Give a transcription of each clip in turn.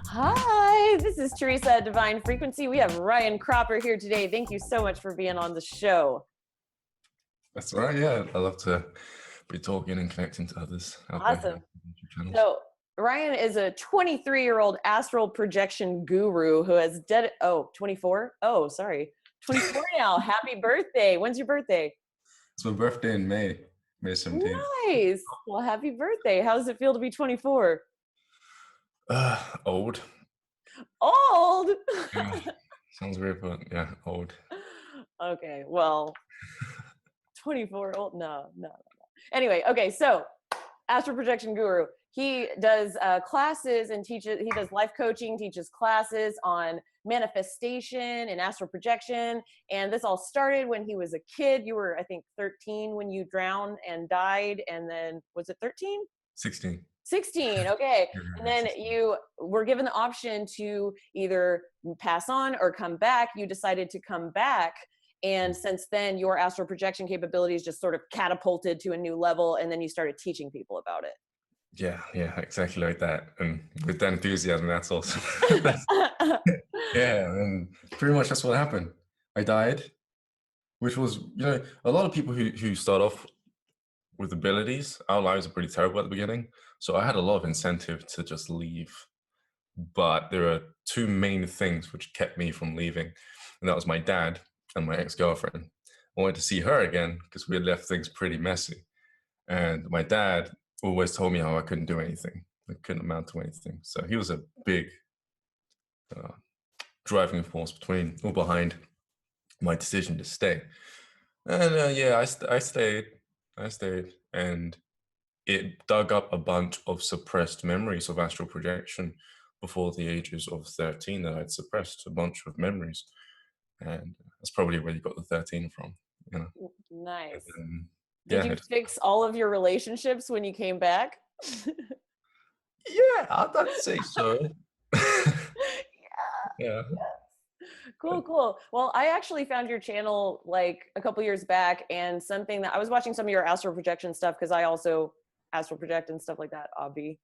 Hi, this is Teresa at Divine Frequency. We have Ryan Cropper here today. Thank you so much for being on the show. That's right. Yeah, I love to be talking and connecting to others out there. Awesome. YouTube channels. So Ryan is a 23-year-old astral projection guru who has 24? Oh, sorry. 24 now. Happy birthday. When's your birthday? It's my birthday in May 17th. Nice. Well, happy birthday. How does it feel to be 24? Old. Old? Yeah, sounds weird, but yeah, old. Okay, well, 24 old? No. Anyway, okay, so astral projection guru. He does classes and teaches, he does life coaching, teaches classes on manifestation and astral projection. And this all started when he was a kid. You were, I think, 13 when you drowned and died. And then, was it 13? 16. 16, okay. Yeah, And then 16. you were given the option to either pass on or come back. You decided to come back. And since then, your astral projection capabilities just sort of catapulted to a new level. And then you started teaching people about it. Yeah, exactly like that. And with that enthusiasm, that's awesome. Yeah, and pretty much that's what happened. I died, which was, a lot of people who start off with abilities, our lives are pretty terrible at the beginning. So I had a lot of incentive to just leave. But there are two main things which kept me from leaving. And that was my dad and my ex-girlfriend. I wanted to see her again because we had left things pretty messy. And my dad always told me how I couldn't do anything. I couldn't amount to anything. So he was a big driving force behind my decision to stay. And I stayed. And it dug up a bunch of suppressed memories of astral projection before the ages of 13 that I'd suppressed a bunch of memories. And that's probably where you got the 13 from, Nice. Then, Did you fix all of your relationships when you came back? Yeah, I'd say so. Yeah. Cool. Well, I actually found your channel like a couple years back, and something that I was watching some of your astral projection stuff because I also astral project and stuff like that, obvi.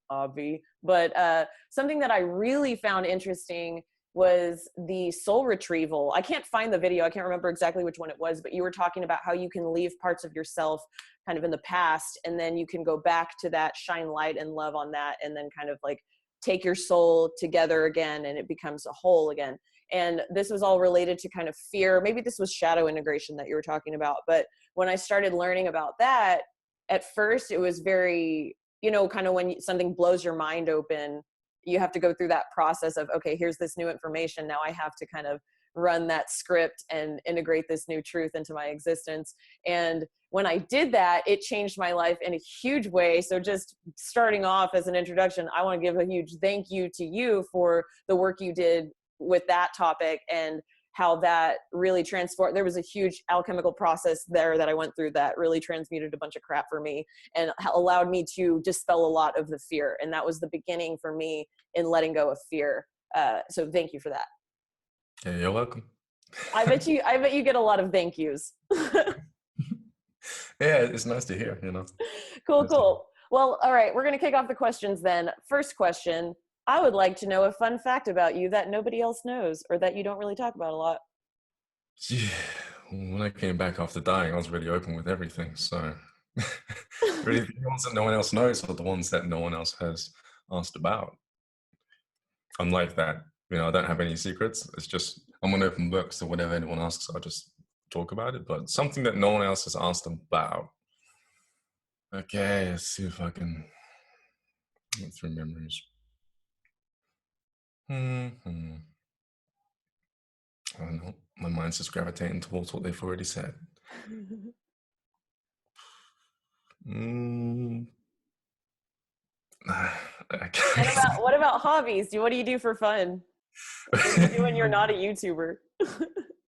But something that I really found interesting was the soul retrieval. I can't find the video. I can't remember exactly which one it was, but you were talking about how you can leave parts of yourself kind of in the past, and then you can go back to that, shine light and love on that, and then kind of like take your soul together again, and it becomes a whole again. And this was all related to kind of fear. Maybe this was shadow integration that you were talking about. But when I started learning about that, at first it was very, kind of when something blows your mind open, you have to go through that process of, okay, here's this new information. Now I have to kind of run that script and integrate this new truth into my existence. And when I did that, it changed my life in a huge way. So just starting off as an introduction, I want to give a huge thank you to you for the work you did with that topic and how that really transformed. There was a huge alchemical process there that I went through that really transmuted a bunch of crap for me and allowed me to dispel a lot of the fear. And that was the beginning for me in letting go of fear. So thank you for that. Yeah, you're welcome. I bet you get a lot of thank yous. Yeah, it's nice to hear, Cool. Well, all right, we're going to kick off the questions then. First question. I would like to know a fun fact about you that nobody else knows or that you don't really talk about a lot. Yeah, when I came back after dying, I was really open with everything. So really the ones that no one else knows are the ones that no one else has asked about. I'm like that. I don't have any secrets. It's just, I'm an open book. So whatever anyone asks, I'll just talk about it. But something that no one else has asked about. Okay, let's see if I can get through memories. I don't know. My mind's just gravitating towards what they've already said. What about hobbies? What do you do for fun? What do you do when you're not a YouTuber?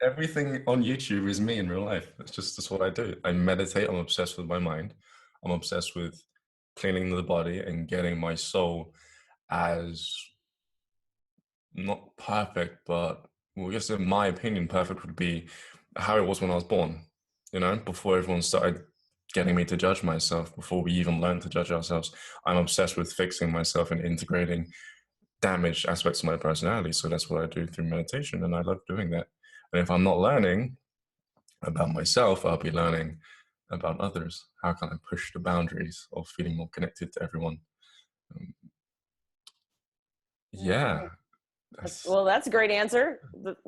Everything on YouTube is me in real life. That's what I do. I meditate. I'm obsessed with my mind. I'm obsessed with cleaning the body and getting my soul as not perfect, but well, I guess in my opinion, perfect would be how it was when I was born, before everyone started getting me to judge myself before we even learn to judge ourselves. I'm obsessed with fixing myself and integrating damaged aspects of my personality. So that's what I do through meditation, and I love doing that. And if I'm not learning about myself, I'll be learning about others. How can I push the boundaries of feeling more connected to everyone? Um, yeah, that's Well, that's a great answer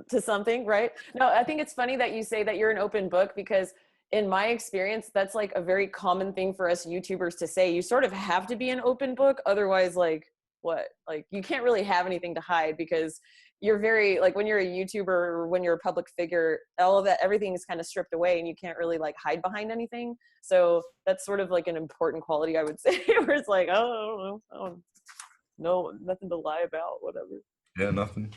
to something, right? No, I think it's funny that you say that you're an open book, because in my experience, that's like a very common thing for us YouTubers to say. You sort of have to be an open book. Otherwise, like, what? Like, you can't really have anything to hide, because you're very, like, when you're a YouTuber or when you're a public figure, all of that, everything is kind of stripped away and you can't really like hide behind anything. So that's sort of like an important quality, I would say, where it's like, oh, I don't know, nothing to lie about, whatever. yeah, nothing.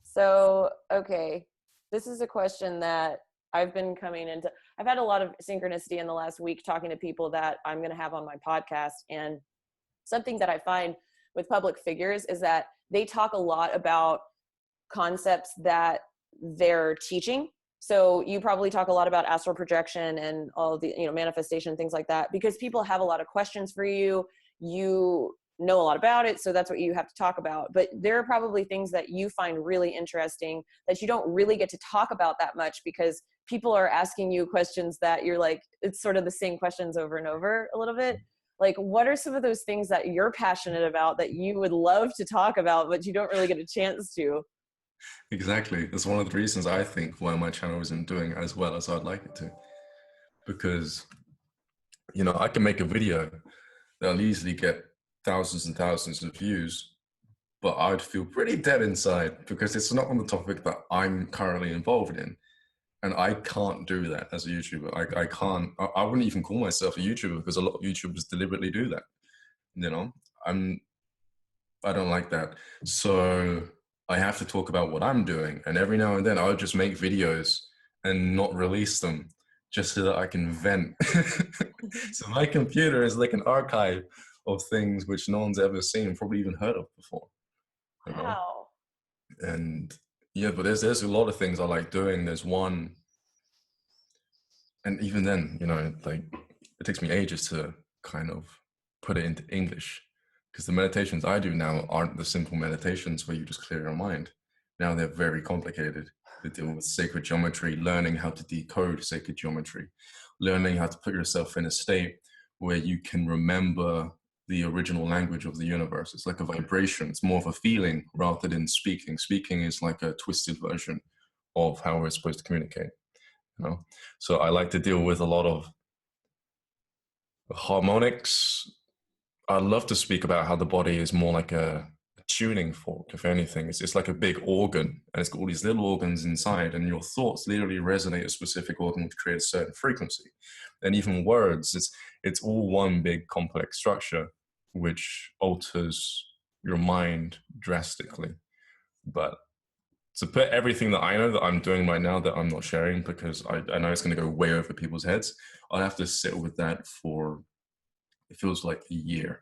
So, okay, this is a question that I've been coming into. I've had a lot of synchronicity in the last week talking to people that I'm going to have on my podcast. And something that I find with public figures is that they talk a lot about concepts that they're teaching. So you probably talk a lot about astral projection and all of the, manifestation, things like that, because people have a lot of questions for you. You know a lot about it, so that's what you have to talk about. But there are probably things that you find really interesting that you don't really get to talk about that much, because people are asking you questions that you're like, it's sort of the same questions over and over a little bit. Like, what are some of those things that you're passionate about that you would love to talk about, but you don't really get a chance to? Exactly. That's one of the reasons I think why my channel isn't doing as well as I'd like it to. Because, I can make a video that'll easily get thousands and thousands of views, but I'd feel pretty dead inside because it's not on the topic that I'm currently involved in. And I can't do that as a YouTuber. I can't, I wouldn't even call myself a YouTuber, because a lot of YouTubers deliberately do that. You know, I'm, I don't like that. So I have to talk about what I'm doing. And every now and then I'll just make videos and not release them just so that I can vent. So my computer is like an archive of things which no one's ever seen, probably even heard of before, you know? Wow. And yeah, but there's a lot of things I like doing. There's one, and even then, like, it takes me ages to kind of put it into English, because the meditations I do now aren't the simple meditations where you just clear your mind. Now they're very complicated. They deal with sacred geometry, learning how to decode sacred geometry, learning how to put yourself in a state where you can remember the original language of the universe. It's like a vibration. It's more of a feeling rather than speaking. Speaking is like a twisted version of how we're supposed to communicate. So I like to deal with a lot of harmonics. I love to speak about how the body is more like a tuning fork. If anything, it's like a big organ, and it's got all these little organs inside, and your thoughts literally resonate a specific organ to create a certain frequency. And even words, it's all one big complex structure which alters your mind drastically. But to put everything that I know that I'm doing right now that I'm not sharing, because I know it's going to go way over people's heads, I'll have to sit with that for, it feels like a year,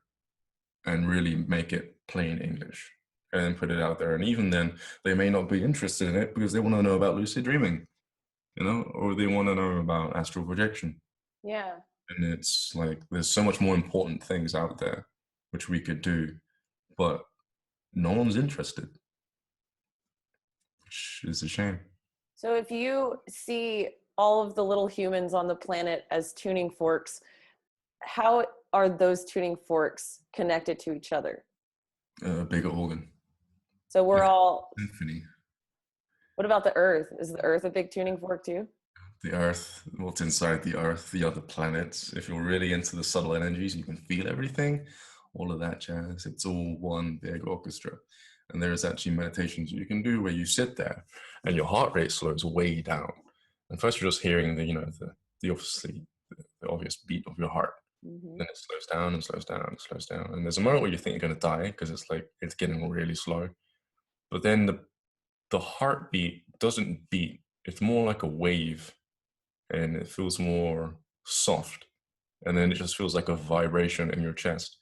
and really make it plain English and then put it out there. And even then, they may not be interested in it because they want to know about lucid dreaming, or they want to know about astral projection. Yeah. And it's like, there's so much more important things out there which we could do, but no one's interested, which is a shame. So if you see all of the little humans on the planet as tuning forks, how are those tuning forks connected to each other? A bigger organ. So we're Like all, symphony. what about the Earth? Is the Earth a big tuning fork too? The Earth, what's inside the Earth, the other planets. If you're really into the subtle energies, you can feel everything, all of that jazz. It's all one big orchestra. And there's actually meditations you can do where you sit there and your heart rate slows way down. And first you're just hearing the obviously the obvious beat of your heart. Mm-hmm. Then it slows down and slows down and slows down. And there's a moment where you think you're gonna die because it's getting really slow. But then the heartbeat doesn't beat. It's more like a wave, and it feels more soft. And then it just feels like a vibration in your chest.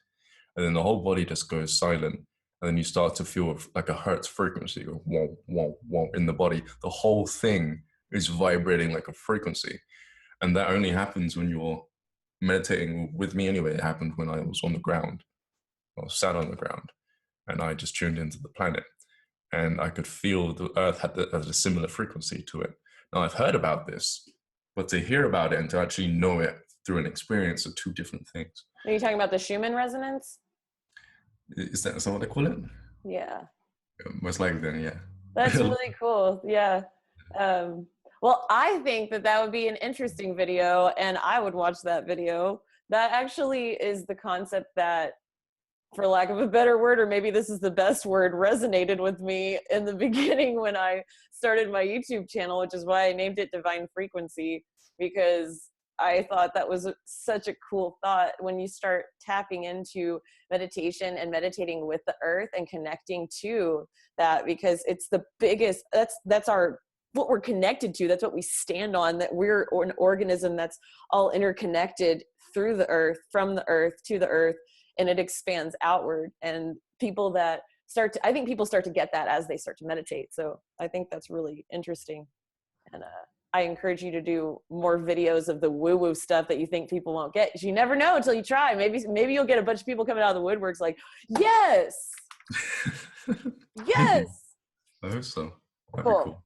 And then the whole body just goes silent. And then you start to feel like a hertz frequency, go whoa, whoa, whoa in the body. The whole thing is vibrating like a frequency. And that only happens when you're meditating with me anyway. It happened when I was on the ground. I was sat on the ground, and I just tuned into the planet, and I could feel the Earth had a similar frequency to it. Now I've heard about this, but to hear about it and to actually know it through an experience are two different things. Are you talking about the Schumann resonance? Is that what they call it? Yeah. Most likely, then, That's yeah. really cool. Yeah. Um, well, I think that that would be an interesting video, and I would watch that video. That actually is the concept that, for lack of a better word, or maybe this is the best word, resonated with me in the beginning when I started my YouTube channel, which is why I named it Divine Frequency, because I thought that was such a cool thought when you start tapping into meditation and meditating with the earth and connecting to that, because it's the biggest, that's our, what we're connected to, that's what we stand on, that we're an organism that's all interconnected through the earth, from the earth to the earth, and it expands outward. And people that start to, I think people start to get that as they start to meditate. So I think that's really interesting. And I encourage you to do more videos of the woo-woo stuff that you think people won't get. You never know until you try. Maybe you'll get a bunch of people coming out of the woodworks like, yes, Thank you. yes. I hope so. That'd be Cool. cool.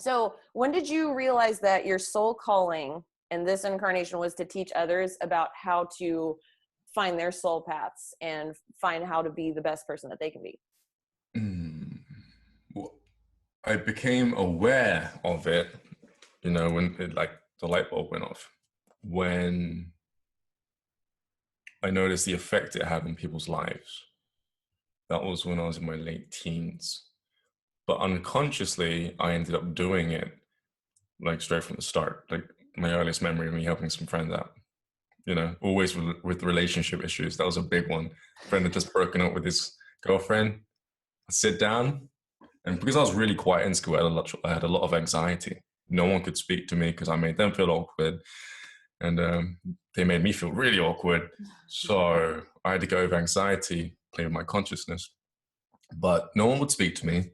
So when did you realize that your soul calling in this incarnation was to teach others about how to find their soul paths and find how to be the best person that they can be? Well, I became aware of it, when it, like, the light bulb went off, when I noticed the effect it had on people's lives. That was when I was in my late teens. But unconsciously, I ended up doing it like straight from the start. Like my earliest memory of me helping some friends out, always with relationship issues. That was a big one. Friend had just broken up with his girlfriend. I'd sit down, and because I was really quiet in school, I had a lot of anxiety. No one could speak to me because I made them feel awkward, and they made me feel really awkward. So I had to go over anxiety, play with my consciousness. But no one would speak to me,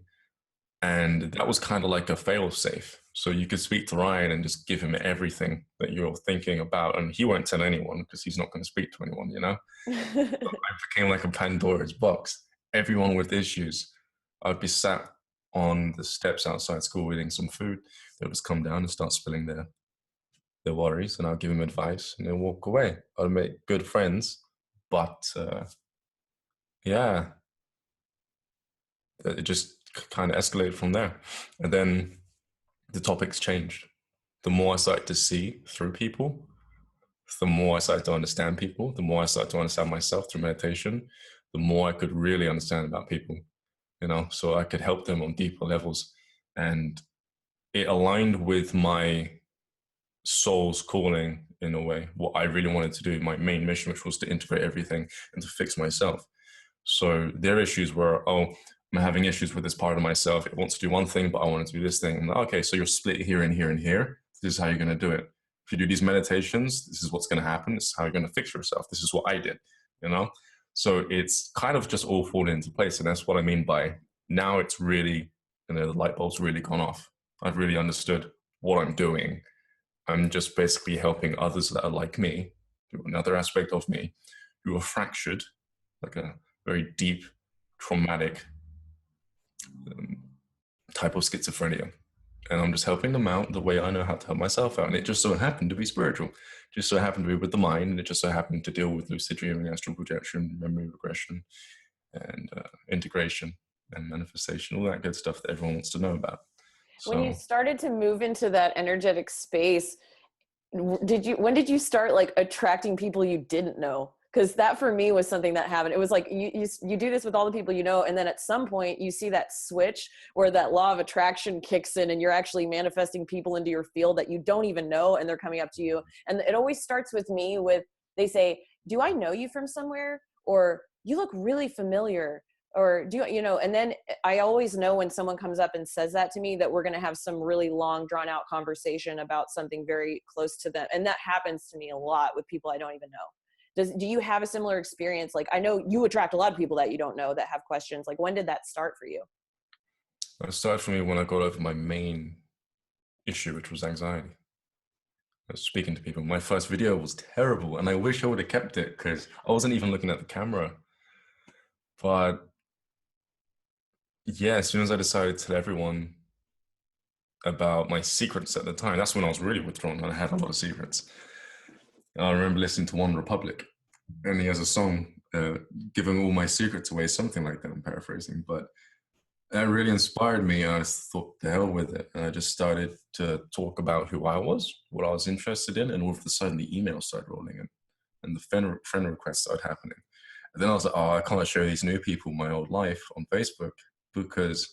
and that was kind of like a fail safe. So you could speak to Ryan and just give him everything that you're thinking about, and he won't tell anyone because he's not going to speak to anyone, I became like a Pandora's box. Everyone with issues, I'd be sat on the steps outside school eating some food. They'll just come down and start spilling their worries, and I'll give them advice, and they'll walk away. I'll make good friends, but yeah, it just kind of escalated from there. And then the topics changed. The more I started to see through people, the more I started to understand people, the more I started to understand myself through meditation, the more I could really understand about people, so I could help them on deeper levels. And it aligned with my soul's calling in a way, what I really wanted to do, my main mission, which was to integrate everything and to fix myself. So their issues were, oh, I'm having issues with this part of myself. It wants to do one thing, but I want to do this thing. I'm like, okay, so you're split here and here and here. This is how you're going to do it. If you do these meditations, this is what's going to happen. This is how you're going to fix yourself. This is what I did. So it's kind of just all fallen into place. And that's what I mean by now it's really, the light bulb's really gone off. I've really understood what I'm doing. I'm just basically helping others that are like me, another aspect of me, who are fractured, like a very deep, traumatic type of schizophrenia. And I'm just helping them out the way I know how to help myself out. And it just so happened to be spiritual, just so happened to be with the mind, and it just so happened to deal with lucid dreaming, astral projection, memory regression, and integration and manifestation, all that good stuff that everyone wants to know about. When you So started to move into that energetic space, when did you start like attracting people you didn't know? Because that for me was something that happened. It was like you do this with all the people you know, and then at some point you see that switch where that law of attraction kicks in, and you're actually manifesting people into your field that you don't even know, and they're coming up to you. And it always starts with me with, they say, do I know you from somewhere? Or you look really familiar. Or and then I always know when someone comes up and says that to me that we're going to have some really long drawn out conversation about something very close to them. And that happens to me a lot with people I don't even know. Do you have a similar experience? Like, I know you attract a lot of people that you don't know that have questions. Like, when did that start for you? it started for me when I got over my main issue, which was anxiety. speaking to people. My first video was terrible, and I wish I would have kept it because I wasn't even looking at the camera. But yeah, as soon as I decided to tell everyone about my secrets at the time, that's when I was really withdrawn, and I had a lot of secrets. I remember listening to One Republic, and he has a song giving all my secrets away, something like that. I'm paraphrasing, but that really inspired me. I just thought, the hell with it. And I just started to talk about who I was, what I was interested in, and all of a sudden the emails started rolling in and the friend requests started happening. And then I was like, oh, I can't show these new people my old life on Facebook because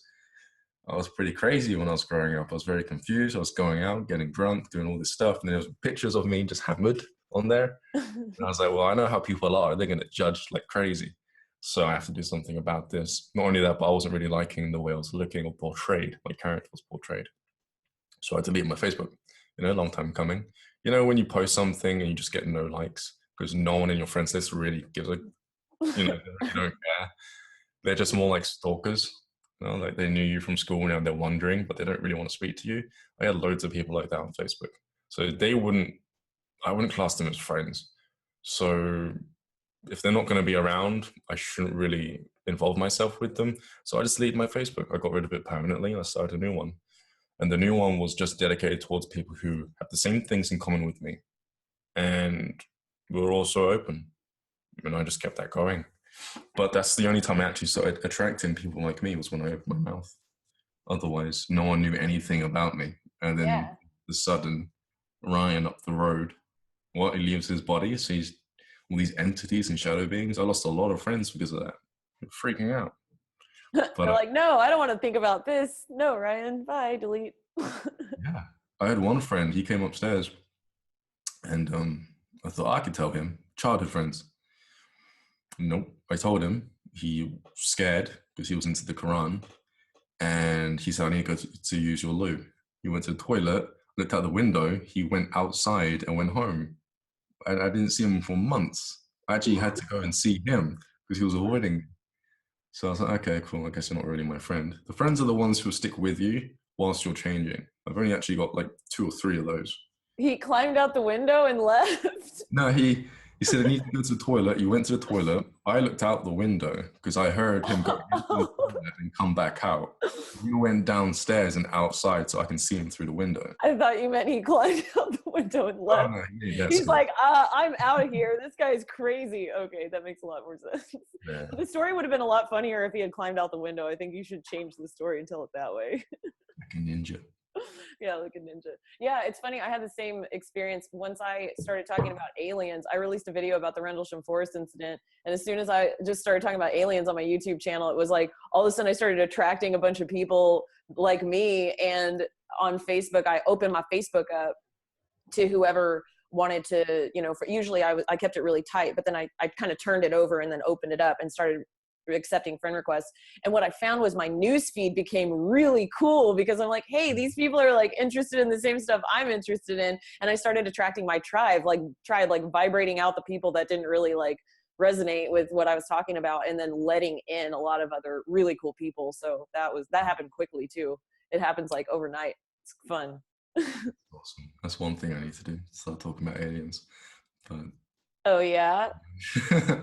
I was pretty crazy when I was growing up. I was very confused. I was going out, getting drunk, doing all this stuff. And there was pictures of me just hammered on there. And I was like, well, I know how people are. They're going to judge like crazy. So I have to do something about this. Not only that, but I wasn't really liking the way I was looking or portrayed, my character was portrayed. So I deleted my Facebook, a long time coming. When you post something and you just get no likes because no one in your friends list really gives a, they really don't care. They're just more like stalkers. Like they knew you from school, now they're wondering, but they don't really want to speak to you. I had loads of people like that on Facebook. So I wouldn't class them as friends. So if they're not going to be around, I shouldn't really involve myself with them. So I just deleted my Facebook. I got rid of it permanently and I started a new one. And the new one was just dedicated towards people who have the same things in common with me. And we're also open. And I just kept that going. But that's the only time I actually started attracting people like me was when I opened my mouth. Otherwise, no one knew anything about me. And then Yeah. the sudden Ryan up the road, he leaves his body, sees all these entities and shadow beings. I lost a lot of friends because of that. Freaking out. They're But like, no, I don't want to think about this. No, Ryan, bye, delete. yeah, I had one friend. He came upstairs, and I thought I could tell him. Childhood friends. Nope. I told him. He scared because he was into the Quran, and he said, "I need to go to use your loo." He went to the toilet, looked out the window. He went outside and went home. And I didn't see him for months. I actually had to go and see him because he was avoiding me. So I was like, okay, cool. I guess you're not really my friend. The friends are the ones who stick with you whilst you're changing. I've only actually got like 2 or 3 of those. He climbed out the window and left. No, he said I need to go to the toilet. He went to the toilet. I looked out the window because I heard him go into the toilet and come back out. He went downstairs and outside so I can see him through the window. I thought you meant he climbed out the window and Oh, left. no, yeah, He's like, I'm out of here. This guy's crazy. Okay, that makes a lot more sense. yeah. The story would have been a lot funnier if he had climbed out the window. I think you should change the story and tell it that way. Like a ninja. Yeah, like a ninja. Yeah, it's funny. I had the same experience once I started talking about aliens. I released a video about the Rendlesham Forest incident, and as soon as I just started talking about aliens on my YouTube channel, it was like all of a sudden I started attracting a bunch of people like me. And on Facebook, I opened my Facebook up to whoever wanted to, usually I kept it really tight, but then I kind of turned it over and then opened it up and started accepting friend requests. And what I found was my news feed became really cool because I'm like, hey, these people are like interested in the same stuff I'm interested in. And I started attracting my tribe, like vibrating out the people that didn't really like resonate with what I was talking about, and then letting in a lot of other really cool people. So that happened quickly too. It happens like overnight. It's fun. Awesome. That's one thing I need to do. Start talking about aliens. But Oh yeah. yeah.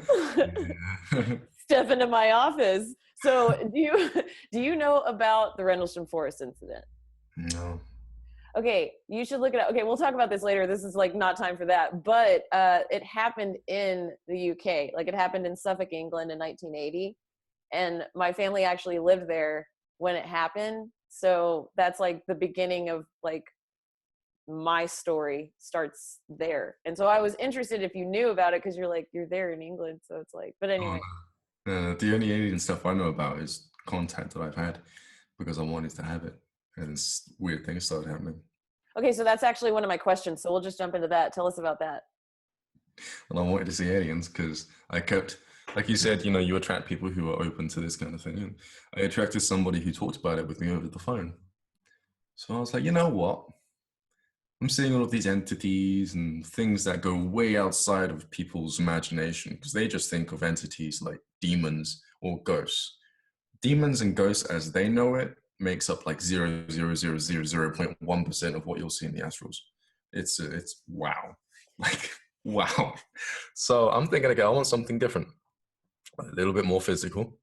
Step into my office. So do you know about the Rendlesham Forest incident? No. Okay, you should look it up. Okay, we'll talk about this later. This is like not time for that. But it happened in the UK. Like it happened in Suffolk, England in 1980. And my family actually lived there when it happened. So that's like the beginning of like my story starts there. And so I was interested if you knew about it because you're there in England. So it's like, but anyway. The only alien stuff I know about is contact that I've had because I wanted to have it. And weird things started happening. Okay, so that's actually one of my questions. So we'll just jump into that. Tell us about that. And I wanted to see aliens because I kept, like you said, you attract people who are open to this kind of thing. And I attracted somebody who talked about it with me over the phone. So I was like, you know what? I'm seeing all of these entities and things that go way outside of people's imagination because they just think of entities like demons or ghosts. Demons and ghosts, as they know it, makes up like 0.00001% of what you'll see in the astrals. It's wow, like wow. So I'm thinking, okay, I want something different, a little bit more physical.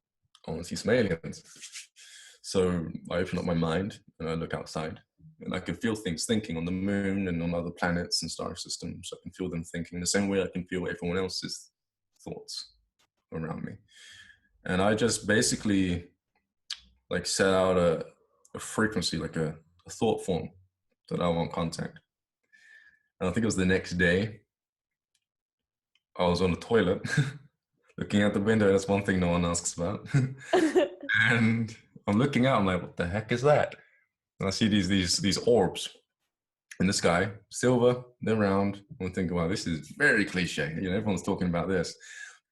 I want to see some aliens. So I open up my mind and I look outside, and I can feel things thinking on the moon and on other planets and star systems. I can feel them thinking the same way I can feel everyone else's thoughts around me. And I just basically like set out a frequency, like a thought form that I want contact. And I think it was the next day, I was on the toilet looking out the window. That's one thing no one asks about. And I'm looking out, I'm like, what the heck is that? And I see these orbs in the sky, silver, they're round. I'm thinking, wow, this is very cliche. You know, everyone's talking about this.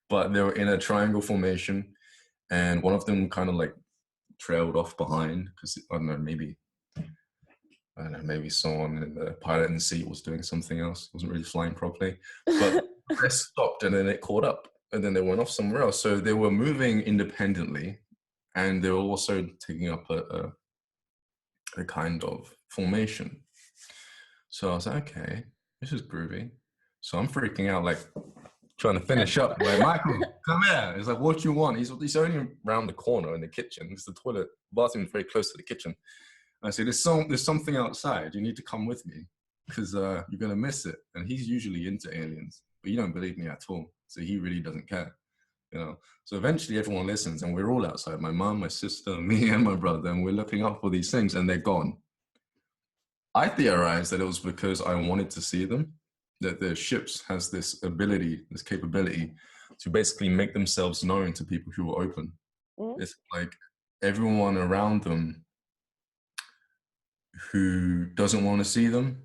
But they were in a triangle formation, and one of them kind of like trailed off behind because I don't know, maybe someone in the pilot in the seat was doing something else, wasn't really flying properly. But the rest stopped and then it caught up and then they went off somewhere else. So they were moving independently and they were also taking up a kind of formation. So I was like, okay, this is groovy. So I'm freaking out, like trying to finish up. Like, Michael, come here. He's like, what do you want? He's only around the corner in the kitchen. It's the toilet, bathroom is very close to the kitchen. I said, there's something outside. You need to come with me because you're going to miss it. And he's usually into aliens, but you don't believe me at all. So he really doesn't care, you know. So eventually everyone listens and we're all outside. My mom, my sister, me and my brother, and we're looking up for these things and they're gone. I theorized that it was because I wanted to see them, that the ships has this ability, this capability to basically make themselves known to people who are open. Mm-hmm. It's like everyone around them who doesn't want to see them,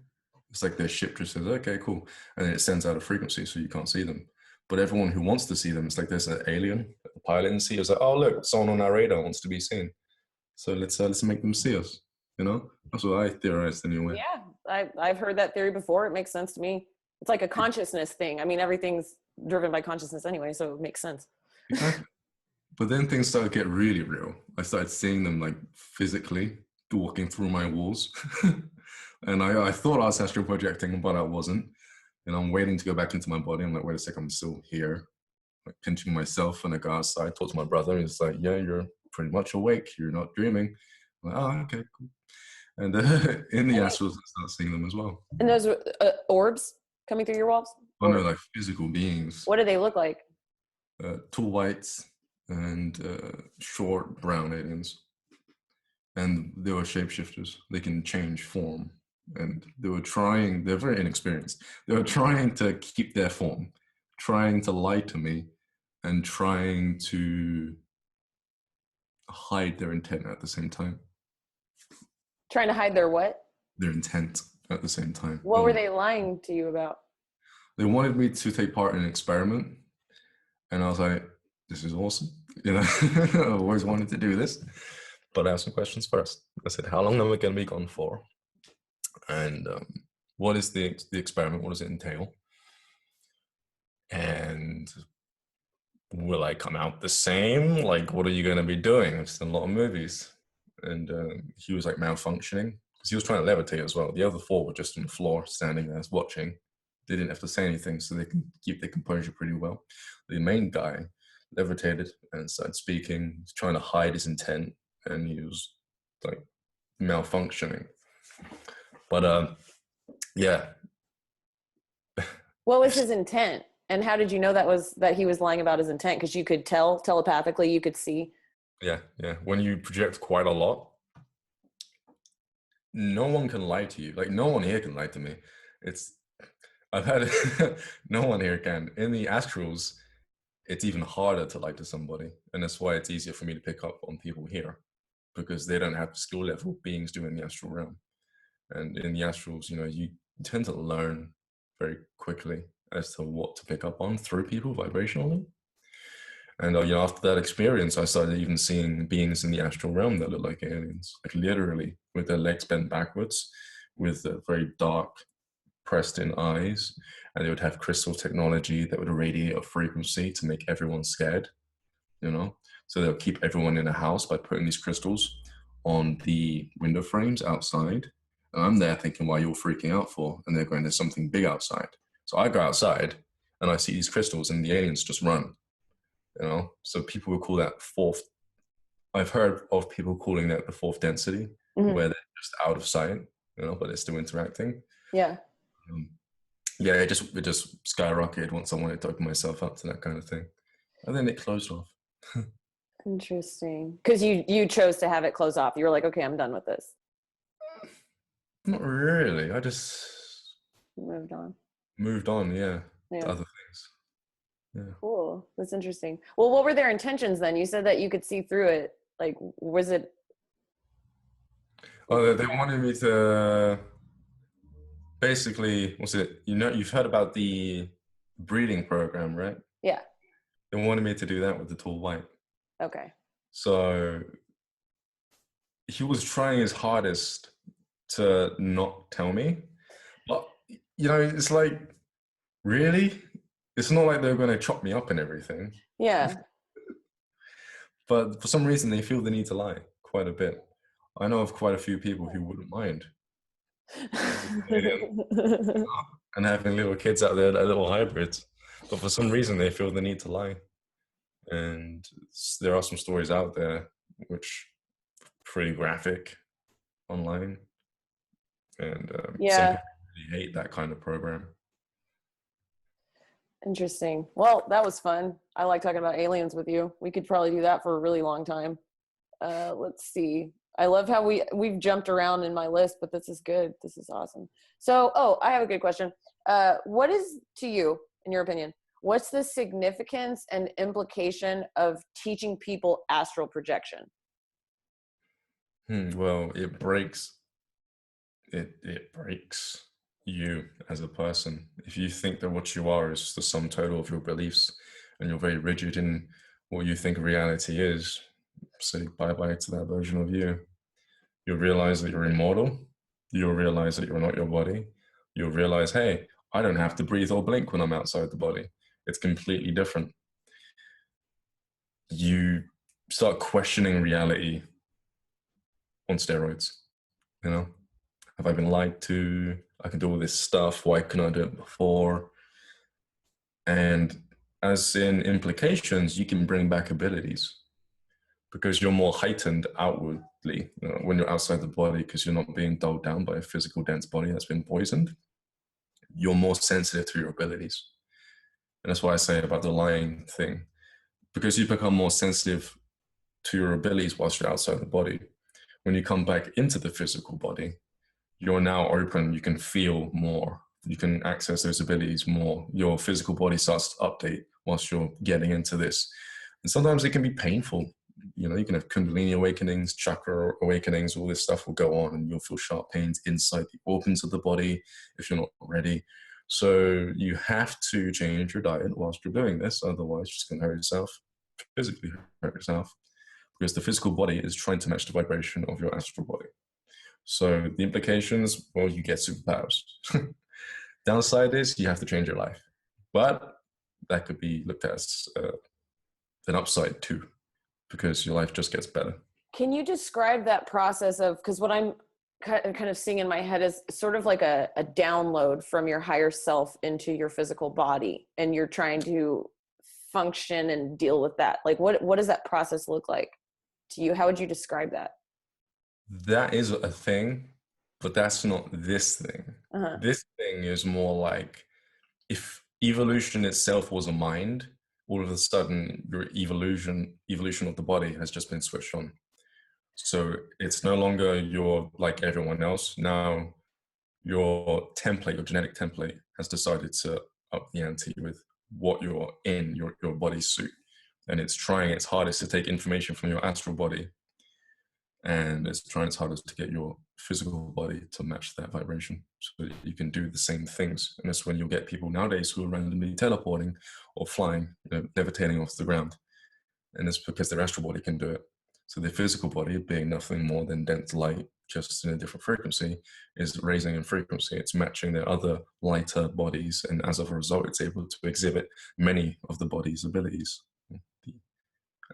it's like their ship just says, okay, cool. And then it sends out a frequency so you can't see them. But everyone who wants to see them, it's like there's an alien, a pilot in the sea. It's like, oh, look, someone on our radar wants to be seen. So let's make them see us, you know? That's what I theorized anyway. Yeah, I've heard that theory before. It makes sense to me. It's like a consciousness thing. I mean, everything's driven by consciousness anyway, so it makes sense. Exactly. But then things started to get really real. I started seeing them like physically walking through my walls. And I thought I was astral projecting, but I wasn't. And I'm waiting to go back into my body. I'm like, wait a second, I'm still here. Like pinching myself, and I go outside, talk to my brother. He's like, yeah, you're pretty much awake. You're not dreaming. I'm like, oh, okay, cool. And in the astrals, I start seeing them as well. And those orbs coming through your walls? Oh no, like physical beings. What do they look like? Tall whites and short brown aliens. And they were shapeshifters. They can change form. And they're very inexperienced. They were trying to keep their form, trying to lie to me, and trying to hide their intent at the same time. Trying to hide their what? Their intent at the same time. What were they lying to you about? They wanted me to take part in an experiment. And I was like, this is awesome. You know, I've always wanted to do this. But I have some questions first. I said, how long am I going to be gone for? And what is the experiment? What does it entail? And will I come out the same? Like, what are you going to be doing? I've seen a lot of movies. And he was like malfunctioning because he was trying to levitate as well. The other four were just on the floor, standing there watching. They didn't have to say anything, so they can keep their composure pretty well. The main guy levitated and started speaking. He's trying to hide his intent, and he was like malfunctioning. But yeah. What was his intent? And how did you know that he was lying about his intent? Because you could tell telepathically, you could see. Yeah. When you project quite a lot, no one can lie to you. Like, no one here can lie to me. I've had no one here can. In the astrals, it's even harder to lie to somebody, and that's why it's easier for me to pick up on people here, because they don't have the skill level beings do in the astral realm. And in the astrals, you know, you tend to learn very quickly as to what to pick up on through people vibrationally. And you know, after that experience, I started even seeing beings in the astral realm that look like aliens, like literally with their legs bent backwards, with very dark, pressed-in eyes, and they would have crystal technology that would radiate a frequency to make everyone scared. You know, so they'll keep everyone in a house by putting these crystals on the window frames outside, And I'm there thinking, why are you all freaking out for? And they're going, there's something big outside. So I go outside and I see these crystals and the aliens just run, you know? So people would call that fourth. I've heard of people calling that the fourth density, Mhm. where they're just out of sight, you know, but they're still interacting. Yeah. Um, yeah, it just skyrocketed once I wanted to open myself up to that kind of thing. And then it closed off. Interesting. Because you chose to have it close off. You were like, okay, I'm done with this. Not really. I just You moved on. moved on, yeah, to Yeah. other things. Yeah. Cool. That's interesting. Well, what were their intentions then? You said that you could see through it. Like, was it? Oh, they wanted me to basically, what's it? You know, you've heard about the breeding program, right? Yeah. They wanted me to do that with the tall white. Okay. So he was trying his hardest to not tell me. But, you know, it's like, really? It's not like they're going to chop me up and everything. Yeah. But for some reason, they feel the need to lie quite a bit. I know of quite a few people who wouldn't mind and having little kids out there, that little hybrids. But for some reason, they feel the need to lie. And there are some stories out there which are pretty graphic online. And some Yeah. people really hate that kind of program. Interesting. Well, that was fun. I like talking about aliens with you. We could probably do that for a really long time. Let's see. I love how we've jumped around in my list, but this is good. This is awesome. So, I have a good question. What is, to you, in your opinion, what's the significance and implication of teaching people astral projection? Well, it breaks you as a person. If you think that what you are is the sum total of your beliefs and you're very rigid in what you think reality is, say bye-bye to that version of you. You'll realize that you're immortal. You'll realize that you're not your body. You'll realize, hey, I don't have to breathe or blink when I'm outside the body. It's completely different. You start questioning reality on steroids, you know? Have I been lied to? I can do all this stuff. Why couldn't I do it before? And as in implications, you can bring back abilities because you're more heightened outwardly, you know, when you're outside the body, because you're not being dulled down by a physical dense body that's been poisoned. You're more sensitive to your abilities. And that's why I say about the lying thing, because you become more sensitive to your abilities whilst you're outside the body. When you come back into the physical body, you're now open, you can feel more, you can access those abilities more. Your physical body starts to update whilst you're getting into this. And sometimes it can be painful. You know, you can have Kundalini awakenings, chakra awakenings, all this stuff will go on and you'll feel sharp pains inside the organs of the body if you're not ready. So you have to change your diet whilst you're doing this. Otherwise, you're just going to hurt yourself, physically hurt yourself, because the physical body is trying to match the vibration of your astral body. So the implications, well, you get superpowers. Downside is you have to change your life. But that could be looked at as an upside too, because your life just gets better. Can you describe that process of, because what I'm kind of seeing in my head is sort of like a download from your higher self into your physical body, and you're trying to function and deal with that. Like, what does that process look like to you? How would you describe that? That is a thing, but that's not this thing. Uh-huh. This thing is more like if evolution itself was a mind, all of a sudden your evolution of the body has just been switched on. So it's no longer you're like everyone else. Now your template, your genetic template, has decided to up the ante with what you're in your body suit, and it's trying its hardest to take information from your astral body, and it's trying its hardest to get your physical body to match that vibration so that you can do the same things. And that's when you'll get people nowadays who are randomly teleporting or flying, you know, levitating off the ground. And it's because their astral body can do it. So their physical body, being nothing more than dense light, just in a different frequency, is raising in frequency. It's matching their other lighter bodies. And as a result, it's able to exhibit many of the body's abilities, the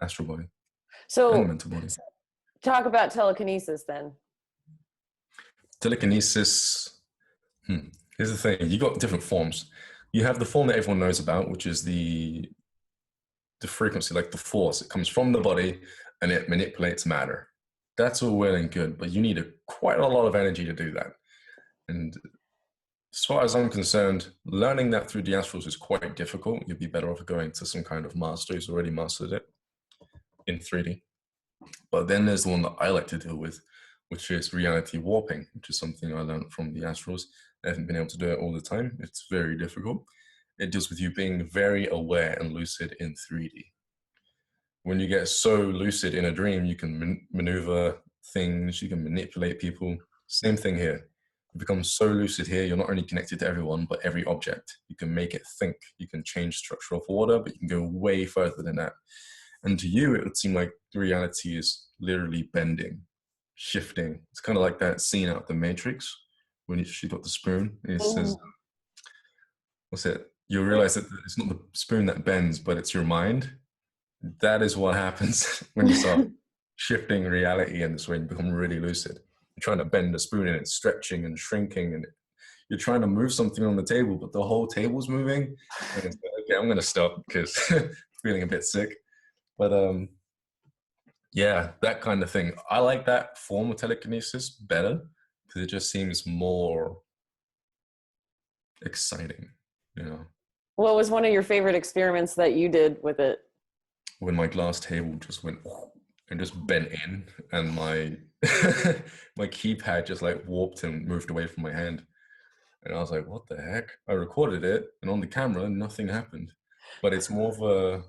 astral body and the So mental body. talk about telekinesis then. Telekinesis. Here's the thing: you got different forms. You have the form that everyone knows about, which is the frequency, like the force. It comes from the body and it manipulates matter. That's all well and good, but you need quite a lot of energy to do that. And as far as I'm concerned, learning that through the astrals is quite difficult. You'd be better off going to some kind of master who's already mastered it in 3D. But then there's the one that I like to deal with, which is reality warping, which is something I learned from the astrals. I haven't been able to do it all the time. It's very difficult. It deals with you being very aware and lucid in 3D. When you get so lucid in a dream, you can maneuver things, you can manipulate people. Same thing here. You become so lucid here, you're not only connected to everyone, but every object. You can make it think. You can change structure of water, but you can go way further than that. And to you, it would seem like reality is literally bending, shifting. It's kind of like that scene out of The Matrix when she got the spoon and it says, what's it? You'll realize that it's not the spoon that bends, but it's your mind. That is what happens when you start shifting reality in this way and become really lucid. You're trying to bend the spoon and it's stretching and shrinking, and you're trying to move something on the table, but the whole table's moving. And it's like, okay, I'm going to stop because I'm feeling a bit sick. But yeah, that kind of thing. I like that form of telekinesis better because it just seems more exciting, you know. What was one of your favorite experiments that you did with it? When my glass table just went and just bent in, and my my keypad just like warped and moved away from my hand, and I was like, "What the heck?" I recorded it, and on the camera, nothing happened. But it's more of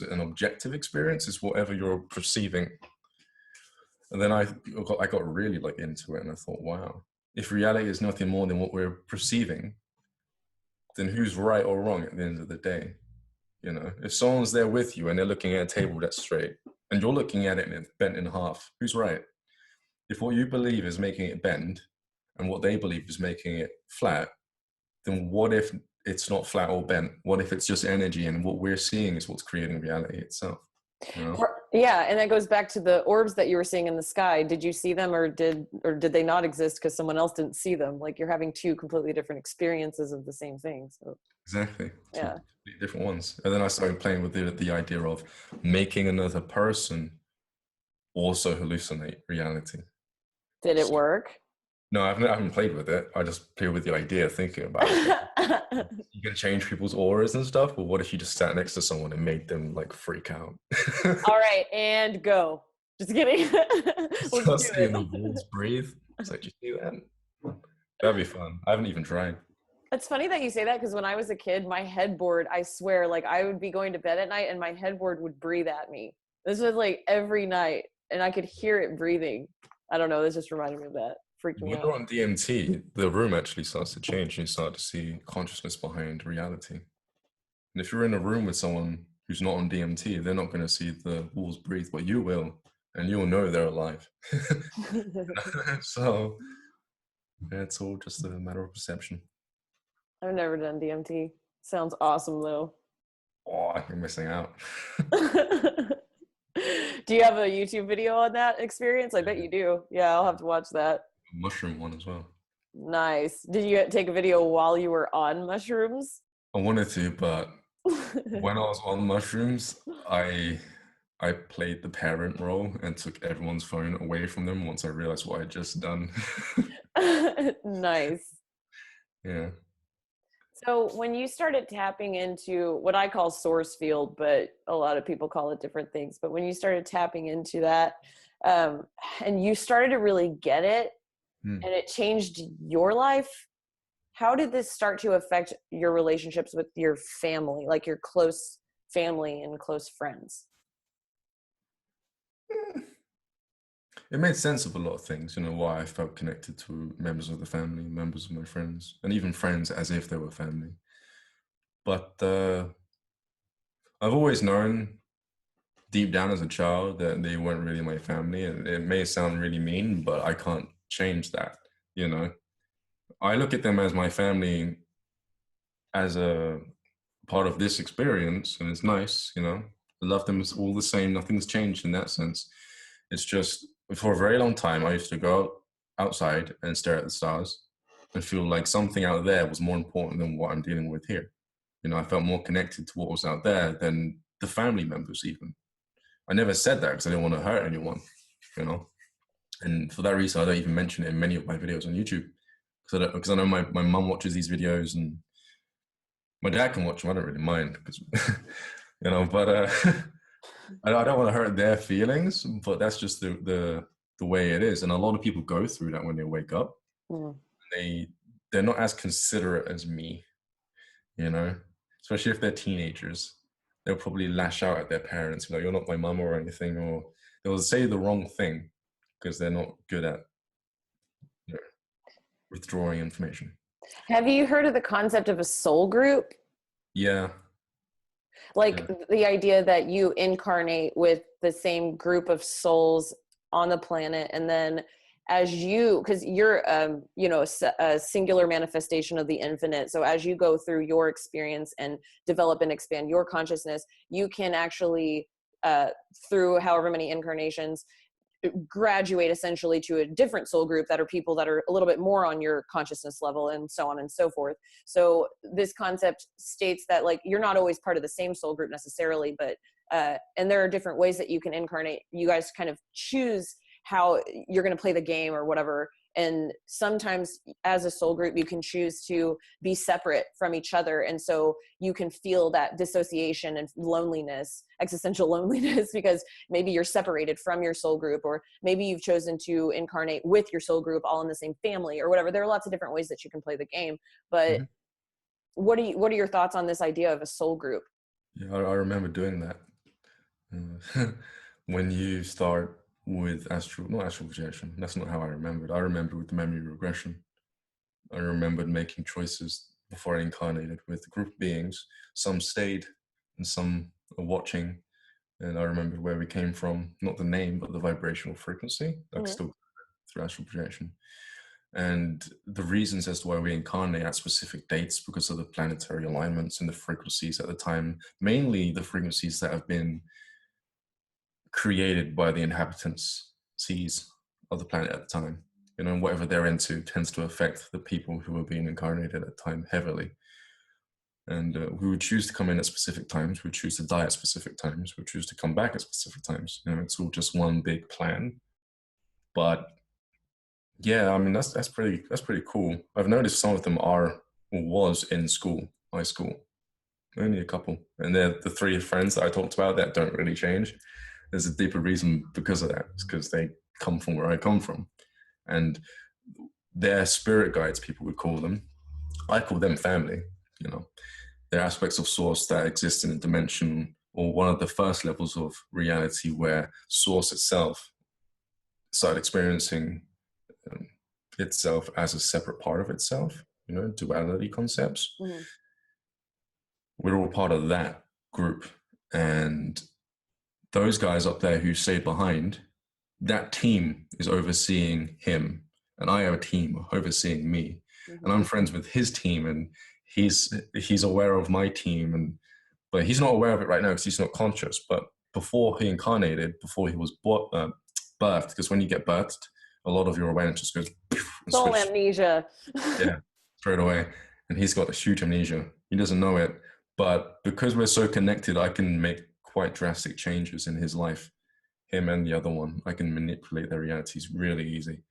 an objective experience. It's whatever you're perceiving. And then I got really like into it, and I thought, wow, if reality is nothing more than what we're perceiving, then who's right or wrong at the end of the day? You know, if someone's there with you and they're looking at a table that's straight and you're looking at it and it's bent in half, who's right? If what you believe is making it bend and what they believe is making it flat, then what if it's not flat or bent? What if it's just energy and what we're seeing is what's creating reality itself? You know? Yeah, and that goes back to the orbs that you were seeing in the sky. Did you see them, or did they not exist because someone else didn't see them? Like, you're having two completely different experiences of the same thing. So Exactly. Two yeah, completely different ones. And then I started playing with the idea of making another person also hallucinate reality. did it So, work? no, I haven't played with it. I just play with the idea, thinking about it. You can change people's auras and stuff, but what if you just sat next to someone and made them like freak out? All right, and go. Just kidding. Let's Start do seeing the it. walls breathe. It's like, do you see that? That'd be fun. I haven't even tried. It's funny that you say that, because when I was a kid, my headboard, I swear, like, I would be going to bed at night and my headboard would breathe at me. This was like every night, and I could hear it breathing. I don't know. This just reminded me of that. Freaked me When out. you're on DMT, the room actually starts to change. You start to see consciousness behind reality. And if you're in a room with someone who's not on DMT, they're not going to see the walls breathe, but you will, and you'll know they're alive. So it's all just a matter of perception. I've never done DMT. Sounds awesome though. Oh, you're missing out. Do you have a YouTube video on that experience? I bet you do. Yeah, I'll have to watch that. Mushroom one as well. Nice. Did you take a video while you were on mushrooms? I wanted to, but when I was on mushrooms, I played the parent role and took everyone's phone away from them once I realized what I had just done. Nice. Yeah. So when you started tapping into what I call source field, but a lot of people call it different things, but when you started tapping into that, and you started to really get it, Hmm. and it changed your life, how did this start to affect your relationships with your family, like your close family and close friends? It made sense of a lot of things, you know, why I felt connected to members of the family, members of my friends, and even friends as if they were family. But I've always known deep down as a child that they weren't really my family. And it may sound really mean, but I can't change that, you know. I look at them as my family as a part of this experience, and it's nice, you know. I love them all the same. Nothing's changed in that sense. It's just For a very long time, I used to go outside and stare at the stars and feel like something out there was more important than what I'm dealing with here. You know, I felt more connected to what was out there than the family members even. I never said that because I didn't want to hurt anyone, you know. And for that reason, I don't even mention it in many of my videos on YouTube because I know my mum watches these videos and my dad can watch them. I don't really mind because, you know, but I don't want to hurt their feelings, but that's just the way it is. And a lot of people go through that when they wake up. Mm. They they're not as considerate as me, you know, especially if they're teenagers. They'll probably lash out at their parents, you know, you're not my mum or anything, or they'll say the wrong thing because they're not good at, you know, withdrawing information. Have you heard of the concept of a soul group? Yeah, Like yeah. the idea that you incarnate with the same group of souls on the planet, and then as you, because you're you know, a singular manifestation of the infinite, so as you go through your experience and develop and expand your consciousness, you can actually through however many incarnations graduate essentially to a different soul group that are people that are a little bit more on your consciousness level, and so on and so forth. So this concept states that like you're not always part of the same soul group necessarily, but and there are different ways that you can incarnate. You guys kind of choose how you're going to play the game or whatever. And sometimes as a soul group, you can choose to be separate from each other. And so you can feel that dissociation and loneliness, existential loneliness, because maybe you're separated from your soul group, or maybe you've chosen to incarnate with your soul group all in the same family or whatever. There are lots of different ways that you can play the game. But Hmm. what are your thoughts on this idea of a soul group? Yeah, I remember doing that. When you start with not astral projection, that's not how I remembered. I remembered with the memory regression. I remembered making choices before I incarnated with a group of beings. Some stayed and some are watching. And I remembered where we came from, not the name, but the vibrational frequency. I could Mm-hmm. still through astral projection. And the reasons as to why we incarnate at specific dates because of the planetary alignments and the frequencies at the time, mainly the frequencies that have been created by the inhabitants seas of the planet at the time. You know, and whatever they're into tends to affect the people who are being incarnated at the time heavily. And we would choose to come in at specific times. We would choose to die at specific times. We would choose to come back at specific times. You know, it's all just one big plan. But yeah, I mean that's pretty cool. I've noticed some of them are or was in school, high school, only a couple, and they're the three friends that I talked about that don't really change. There's a deeper reason because of that. It's because they come from where I come from, and they're spirit guides. People would call them. I call them family. You know, they're aspects of source that exist in a dimension or one of the first levels of reality where source itself started experiencing um, itself as a separate part of itself. You know, duality concepts. Mm-hmm. We're all part of that group, and those guys up there who stayed behind, that team is overseeing him, and I have a team overseeing me, Mm-hmm. and I'm friends with his team, and he's aware of my team, and but he's not aware of it right now because he's not conscious. But before he incarnated, before he was birthed, because when you get birthed, a lot of your awareness just goes and Soul switch, amnesia. yeah, straight away. And he's got a huge amnesia. He doesn't know it, but because we're so connected, I can make quite drastic changes in his life. Him and the other one, I can manipulate their realities really easy.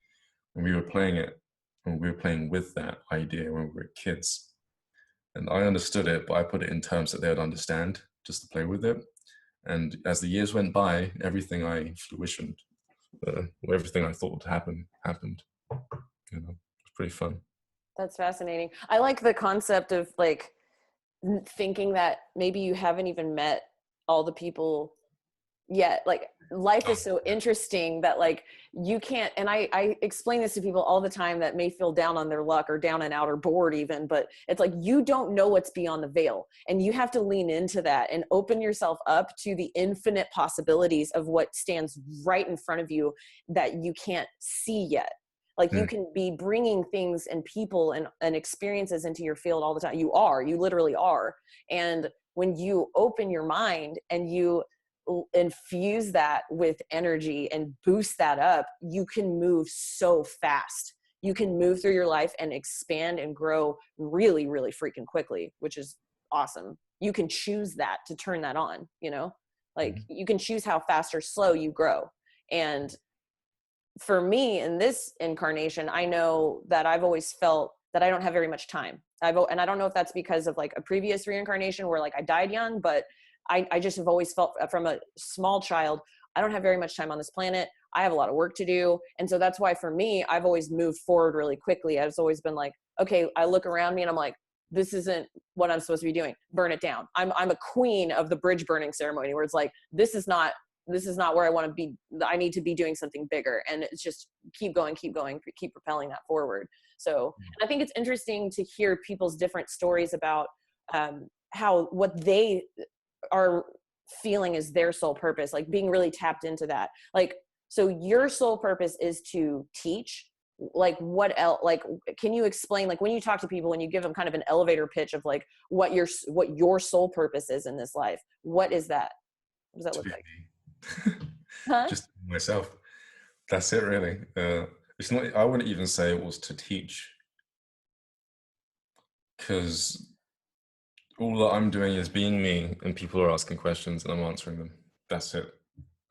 And we were playing it, and we were playing with that idea when we were kids. And I understood it, but I put it in terms that they would understand, just to play with it. And as the years went by, everything I fruitioned, everything I thought would happen, happened. You know, it's pretty fun. That's fascinating. I like the concept of like thinking that maybe you haven't even met all the people yet. Like life is so interesting that like you can't, and I explain this to people all the time that may feel down on their luck or down and out or bored even, but it's like you don't know what's beyond the veil, and you have to lean into that and open yourself up to the infinite possibilities of what stands right in front of you that you can't see yet. Like you Mm. can be bringing things and people and experiences into your field all the time. You literally are. And when you open your mind and you infuse that with energy and boost that up, you can move so fast. You can move through your life and expand and grow really, really freaking quickly, which is awesome. You can choose that to turn that on, you know, like you can choose how fast or slow you grow. And for me in this incarnation, I know that I've always felt that I don't have very much time. And I don't know if that's because of like a previous reincarnation where like I died young, but I just have always felt from a small child, I don't have very much time on this planet. I have a lot of work to do. And so that's why for me, I've always moved forward really quickly. I've always been like, okay, I look around me and I'm like, this isn't what I'm supposed to be doing. Burn it down. I'm a queen of the bridge burning ceremony where it's like, this is not where I want to be. I need to be doing something bigger. And it's just keep going, keep propelling that forward. So, and I think it's interesting to hear people's different stories about what they are feeling is their soul purpose, like being really tapped into that. Like, so your soul purpose is to teach. Like what else? Like, can you explain, like when you talk to people, when you give them kind of an elevator pitch of like what your soul purpose is in this life, what is that? What does that look like? Huh? Just myself. That's it, really. It's not. I wouldn't even say it was to teach, because all that I'm doing is being me, and people are asking questions, and I'm answering them. That's it.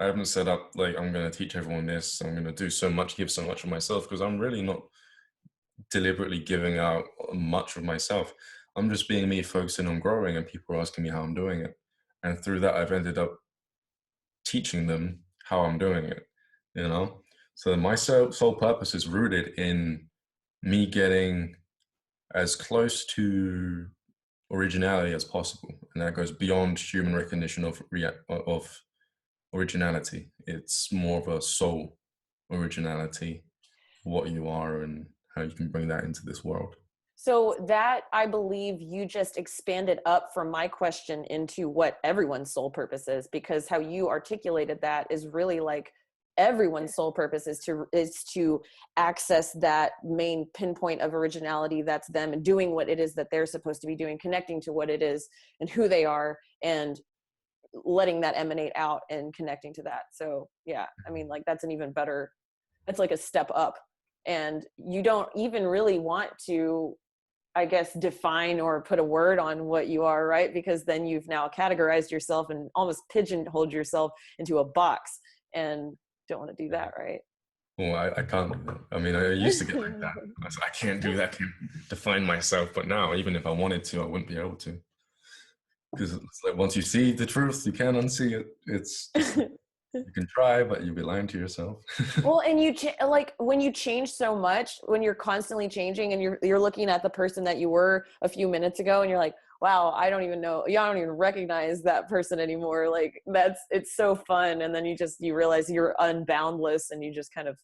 I haven't set up like I'm going to teach everyone this. I'm going to do so much, give so much of myself, because I'm really not deliberately giving out much of myself. I'm just being me, focusing on growing, and people are asking me how I'm doing it, and through that, I've ended up teaching them how I'm doing it, you know? So my sole purpose is rooted in me getting as close to originality as possible. And that goes beyond human recognition of originality. It's more of a soul originality, what you are and how you can bring that into this world. So that, I believe you just expanded up from my question into what everyone's soul purpose is, because how you articulated that is really like everyone's soul purpose is to access that main pinpoint of originality that's them, and doing what it is that they're supposed to be doing, connecting to what it is and who they are, and letting that emanate out and connecting to that. So yeah, I mean, like that's an even better, that's like a step up. And you don't even really want to, I guess, define or put a word on what you are, right? Because then you've now categorized yourself and almost pigeonholed yourself into a box, and don't want to do that, right? Well, I can't do that. I mean, I used to get like that. I can't do that, can't define myself. But now, even if I wanted to, I wouldn't be able to. Because it's like once you see the truth, you can't unsee it. It's just, you can try, but you'll be lying to yourself. Well, and like when you change so much, when you're constantly changing and you're looking at the person that you were a few minutes ago and you're like, wow, I don't even know, I don't even recognize that person anymore. Like it's so fun. And then you realize you're unboundless, and you just kind of,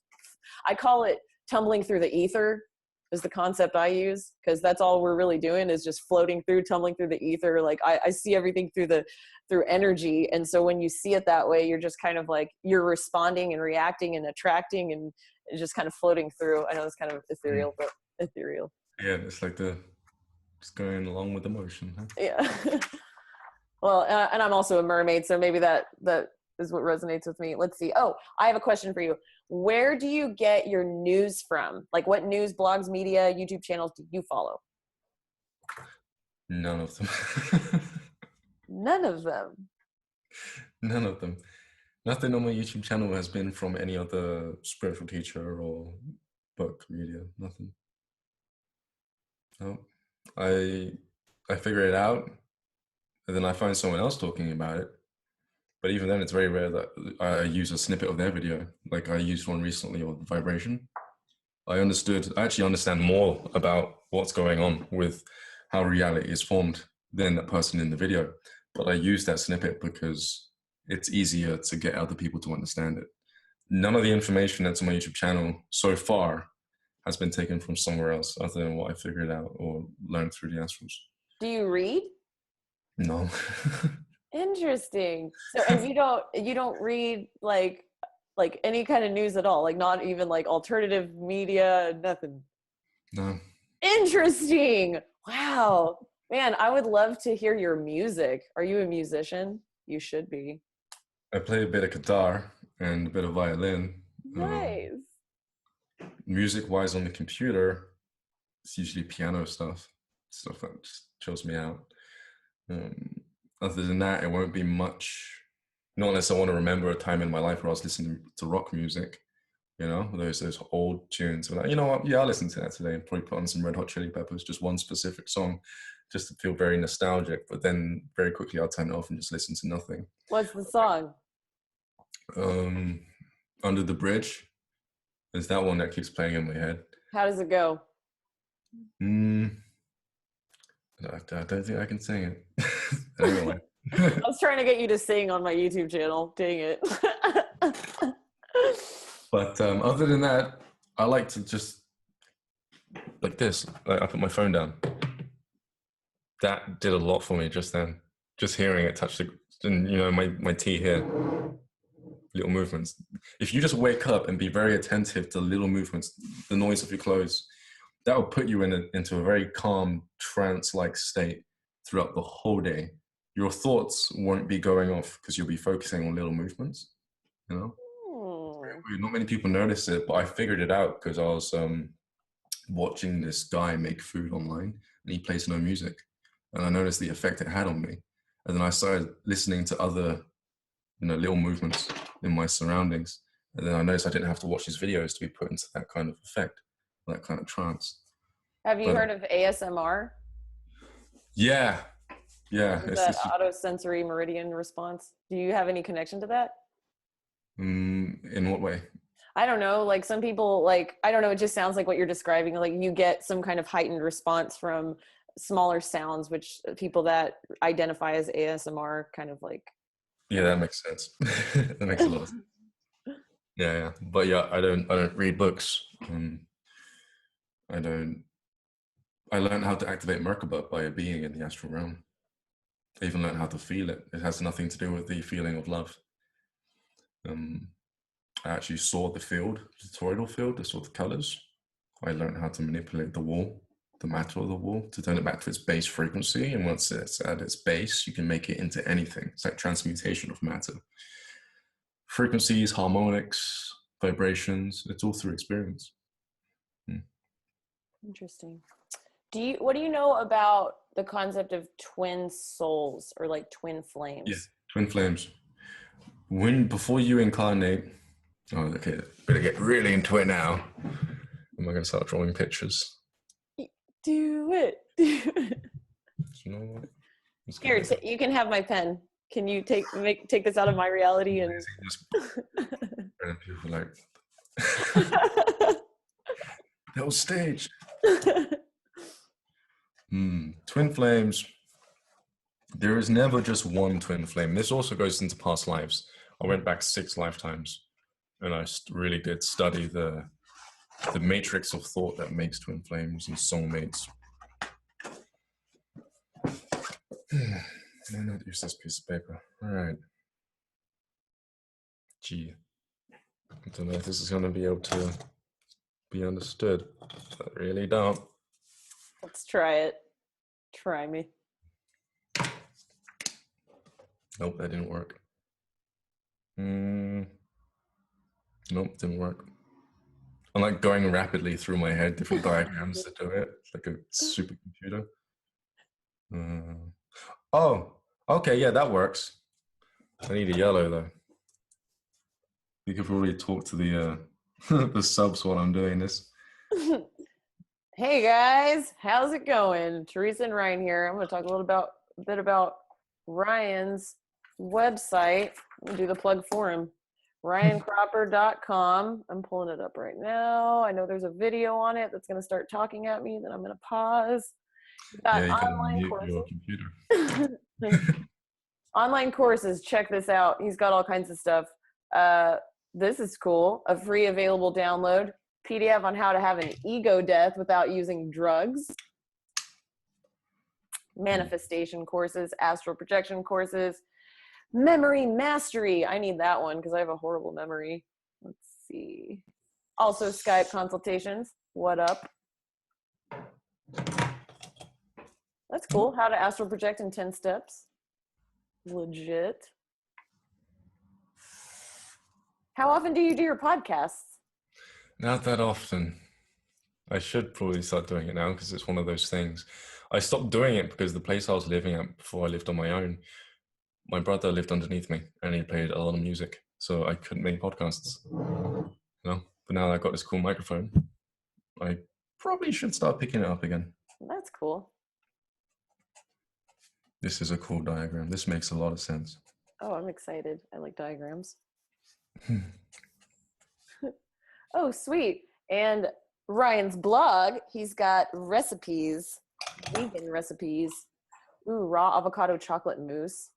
I call it tumbling through the ether is the concept I use, because that's all we're really doing is just floating through, tumbling through the ether. Like I see everything through energy. And so when you see it that way, you're just kind of like, you're responding and reacting and attracting and just kind of floating through. I know it's kind of ethereal, but ethereal. Yeah, it's like just going along with the motion. Huh? Yeah. Well, and I'm also a mermaid, so maybe that is what resonates with me. Let's see. Oh, I have a question for you. Where do you get your news from? Like what news, blogs, media, YouTube channels do you follow? None of them. None of them. None of them. Nothing on my YouTube channel has been from any other spiritual teacher or book, media. Nothing. No. I figure it out, and then I find someone else talking about it. But even then, it's very rare that I use a snippet of their video. Like I used one recently on vibration. I actually understand more about what's going on with how reality is formed than that person in the video. But I use that snippet because it's easier to get other people to understand it. None of the information that's on my YouTube channel so far has been taken from somewhere else other than what I figured out or learned through the astrals. Do you read? No. Interesting. So, and you don't read like any kind of news at all, like not even like alternative media, nothing. No. Interesting. Wow. Man, I would love to hear your music. Are you a musician? You should be. I play a bit of guitar and a bit of violin. Nice. Music-wise on the computer, it's usually piano stuff that just chills me out. Um, Other than that, it won't be much. Not unless I want to remember a time in my life where I was listening to rock music. Those old tunes. Like, you know what? Yeah, I'll listen to that today and probably put on some Red Hot Chili Peppers, just one specific song, just to feel very nostalgic. But then very quickly I'll turn it off and just listen to nothing. What's the song? Um, Under the Bridge is that one that keeps playing in my head. How does it go? Mm, I don't think I can sing it. Anyway. I was trying to get you to sing on my YouTube channel. Dang it. But other than that, I like to just like this. Like, I put my phone down. That did a lot for me just then. Just hearing it touch my tea here. Little movements. If you just wake up and be very attentive to little movements, the noise of your clothes, that will put you into a very calm, trance-like state throughout the whole day. Your thoughts won't be going off because you'll be focusing on little movements. Not many people notice it, but I figured it out because I was watching this guy make food online, and he plays no music, and I noticed the effect it had on me. And then I started listening to other, little movements in my surroundings, and then I noticed I didn't have to watch his videos to be put into that kind of effect, that kind of trance. Have you heard of ASMR? Yeah. Is that autosensory meridian response? Do you have any connection to that? In what way? I don't know. Like some people, I don't know. It just sounds like what you're describing. Like you get some kind of heightened response from smaller sounds, which people that identify as ASMR kind of like. Yeah, that makes sense. That makes a lot of sense. Yeah. But yeah, I don't read books. I learned how to activate Merkaba by being in the astral realm. I even learned how to feel it. It has nothing to do with the feeling of love. I actually saw the field, the toroidal field. I saw the colors. I learned how to manipulate the wall, the matter of the wall, to turn it back to its base frequency. And once it's at its base, you can make it into anything. It's like transmutation of matter. Frequencies, harmonics, vibrations, it's all through experience. Interesting. What do you know about the concept of twin souls or like twin flames? Yeah, twin flames. Before you incarnate, okay, better get really into it now. Am I going to start drawing pictures? Do it. You know what? Here, you can have my pen. Can you take this out of my reality and people like that was staged. Twin flames. There is never just one twin flame. This also goes into past lives. I went back 6 lifetimes, and I really did study the matrix of thought that makes twin flames and soulmates. I'm not use this piece of paper. All right. Gee, I don't know if this is going to be able to be understood. I really don't. Let's try it. Try me. Nope, that didn't work. Nope, didn't work. I'm like going rapidly through my head, different diagrams to do it. It's like a supercomputer. Oh, okay, yeah, that works. I need a yellow though. You could probably talk to the the subs while I'm doing this. Hey guys, how's it going? Teresa and Ryan here. I'm going to talk a bit about Ryan's website. I'm going to do the plug for him. RyanCropper.com. I'm pulling it up right now. I know there's a video on it that's going to start talking at me. Then I'm going to pause. Yeah, you can mute your computer. Online courses. Check this out. He's got all kinds of stuff. This is cool. A free available download. PDF on how to have an ego death without using drugs. Manifestation courses, astral projection courses, memory mastery. I need that one because I have a horrible memory. Let's see. Also Skype consultations. What up? That's cool. How to astral project in 10 steps. Legit. How often do you do your podcasts? Not that often. I should probably start doing it now because it's one of those things. I stopped doing it because the place I was living at before I lived on my own, my brother lived underneath me and he played a lot of music, so I couldn't make podcasts. But now that I've got this cool microphone, I probably should start picking it up again. That's cool. This is a cool diagram. This makes a lot of sense. Oh, I'm excited. I like diagrams. Oh, sweet. And Ryan's blog, he's got recipes, vegan recipes. Ooh, raw avocado chocolate mousse.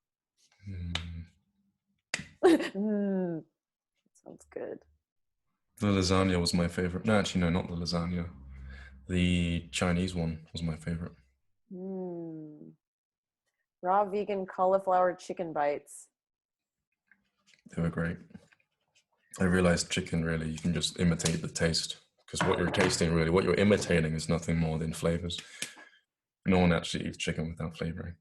Mm, sounds good. The lasagna was my favorite. No, actually, no, not the lasagna. The Chinese one was my favorite. Raw vegan cauliflower chicken bites. They were great. I realized chicken, really, you can just imitate the taste, because what you're tasting, really, what you're imitating is nothing more than flavors. No one actually eats chicken without flavoring.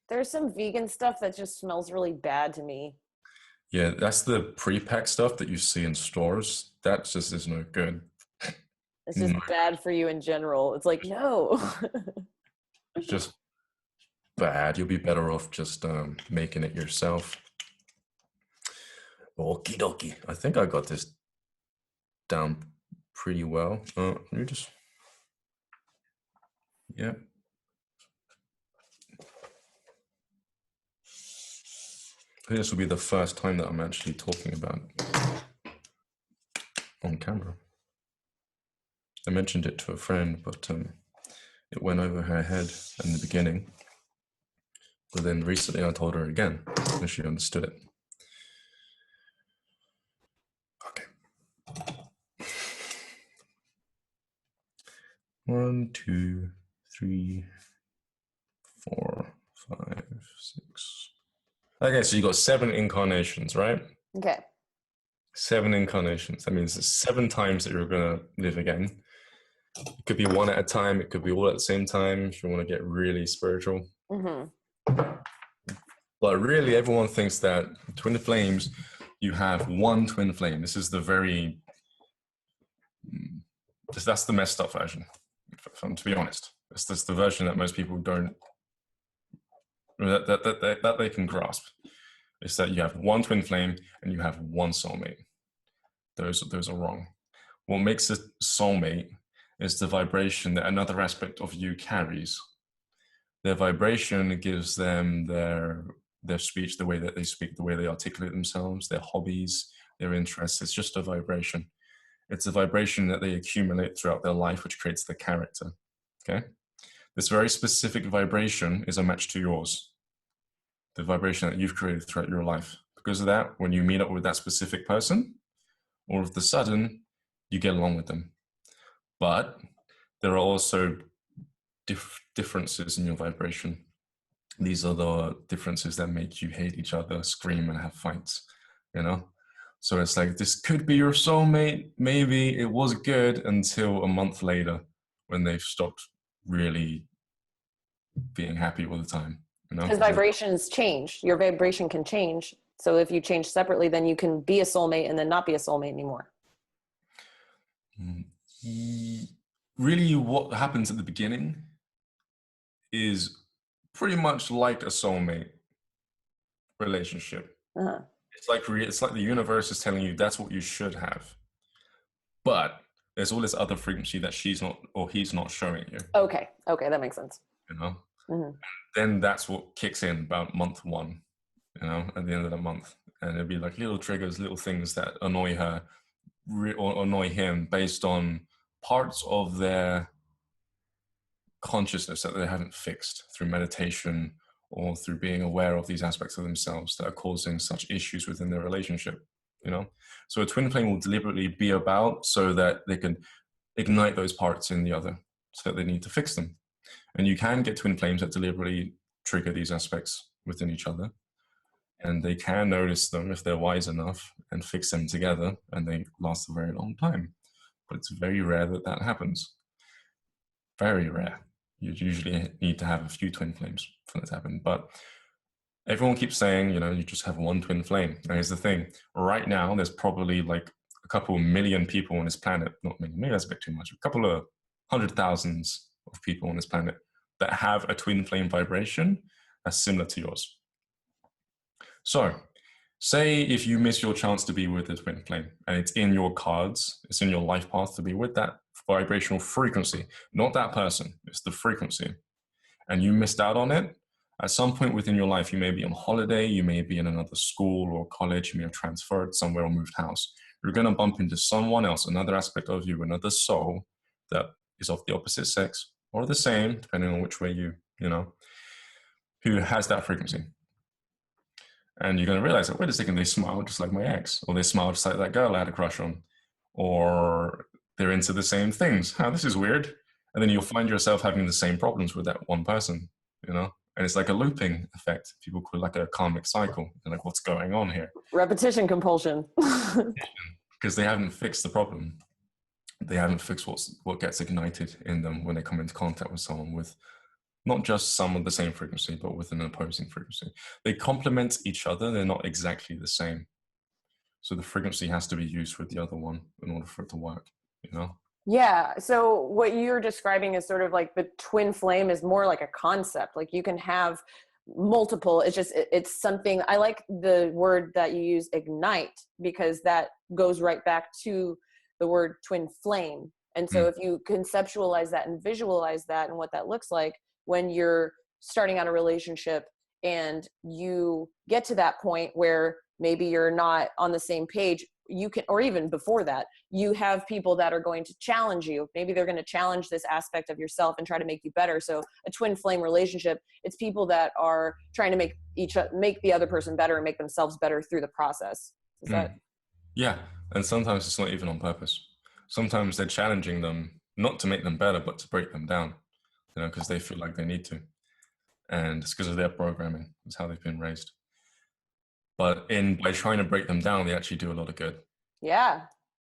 There's some vegan stuff that just smells really bad to me. Yeah, that's the pre-packed stuff that you see in stores. That just is no good. It's just bad for you in general. It's like, no. It's just bad. You'll be better off just making it yourself. Okie dokie. I think I got this down pretty well. You just, yeah. I think this will be the first time that I'm actually talking about on camera. I mentioned it to a friend, but it went over her head in the beginning. But then recently I told her again, and she understood it. Okay. 1, 2, 3, 4, 5, 6. Okay, so you got 7 incarnations, right? Okay. 7 incarnations. That means it's 7 times that you're going to live again. It could be one at a time. It could be all at the same time if you want to get really spiritual. But really, everyone thinks that twin flames, you have one twin flame. This is the very, that's the messed up version, to be honest. That's the version that most people don't, that they can grasp. Is that you have one twin flame and you have one soulmate. Those are wrong. What makes a soulmate is the vibration that another aspect of you carries. Their vibration gives them their speech, the way that they speak, the way they articulate themselves, their hobbies, their interests. It's just a vibration. It's a vibration that they accumulate throughout their life, which creates their character. Okay? This very specific vibration is a match to yours. The vibration that you've created throughout your life. Because of that, when you meet up with that specific person, all of a sudden, you get along with them. But there are also differences in your vibration. These are the differences that make you hate each other, scream, and have fights, you know? So it's like, this could be your soulmate. Maybe it was good until a month later when they've stopped really being happy all the time. Because vibrations change. Your vibration can change. So if you change separately, then you can be a soulmate and then not be a soulmate anymore. Really, what happens at the beginning is pretty much like a soulmate relationship. It's like the universe is telling you that's what you should have. But there's all this other frequency that she's not or he's not showing you. Okay, that makes sense. You know? Then that's what kicks in about month 1, you know, at the end of the month. And it'd be like little triggers, little things that annoy her or annoy him based on parts of their consciousness that they haven't fixed through meditation or through being aware of these aspects of themselves that are causing such issues within their relationship, you know? So a twin flame will deliberately be about so that they can ignite those parts in the other, so that they need to fix them. And you can get twin flames that deliberately trigger these aspects within each other. And they can notice them if they're wise enough and fix them together, and they last a very long time. But it's very rare that that happens. Very rare. You usually need to have a few twin flames for that to happen. But Everyone keeps saying, you just have one twin flame. And here's the thing. Right now, there's probably like a couple million people on this planet. Not million, maybe that's a bit too much. A couple of 100,000s of people on this planet that have a twin flame vibration that's similar to yours. So say if you miss your chance to be with a twin flame and it's in your cards, it's in your life path to be with that vibrational frequency, not that person, it's the frequency, and you missed out on it, at some point within your life, you may be on holiday, you may be in another school or college, you may have transferred somewhere or moved house. You're going to bump into someone else, another aspect of you, another soul that is of the opposite sex or the same, depending on which way who has that frequency. And you're going to realize that, wait a second, they smile just like my ex, or they smile just like that girl I had a crush on, or they're into the same things. This is weird. And then you'll find yourself having the same problems with that one person, and it's like a looping effect. People call it like a karmic cycle. They're like, what's going on here? Repetition compulsion. Because they haven't fixed the problem. They haven't fixed what gets ignited in them when they come into contact with someone with not just some of the same frequency, but with an opposing frequency. They complement each other. They're not exactly the same. So the frequency has to be used with the other one in order for it to work, Yeah. So what you're describing is sort of like the twin flame is more like a concept. Like you can have multiple, it's something. I like the word that you use, ignite, because that goes right back to the word twin flame. And so if you conceptualize that and visualize that and what that looks like when you're starting out a relationship and you get to that point where maybe you're not on the same page, you can, or even before that, you have people that are going to challenge you. Maybe they're going to challenge this aspect of yourself and try to make you better. So a twin flame relationship, it's people that are trying to make the other person better and make themselves better through the process. Is that? Yeah. And sometimes it's not even on purpose. Sometimes they're challenging them, not to make them better, but to break them down, because they feel like they need to. And it's because of their programming. It's how they've been raised. But by trying to break them down, they actually do a lot of good. Yeah.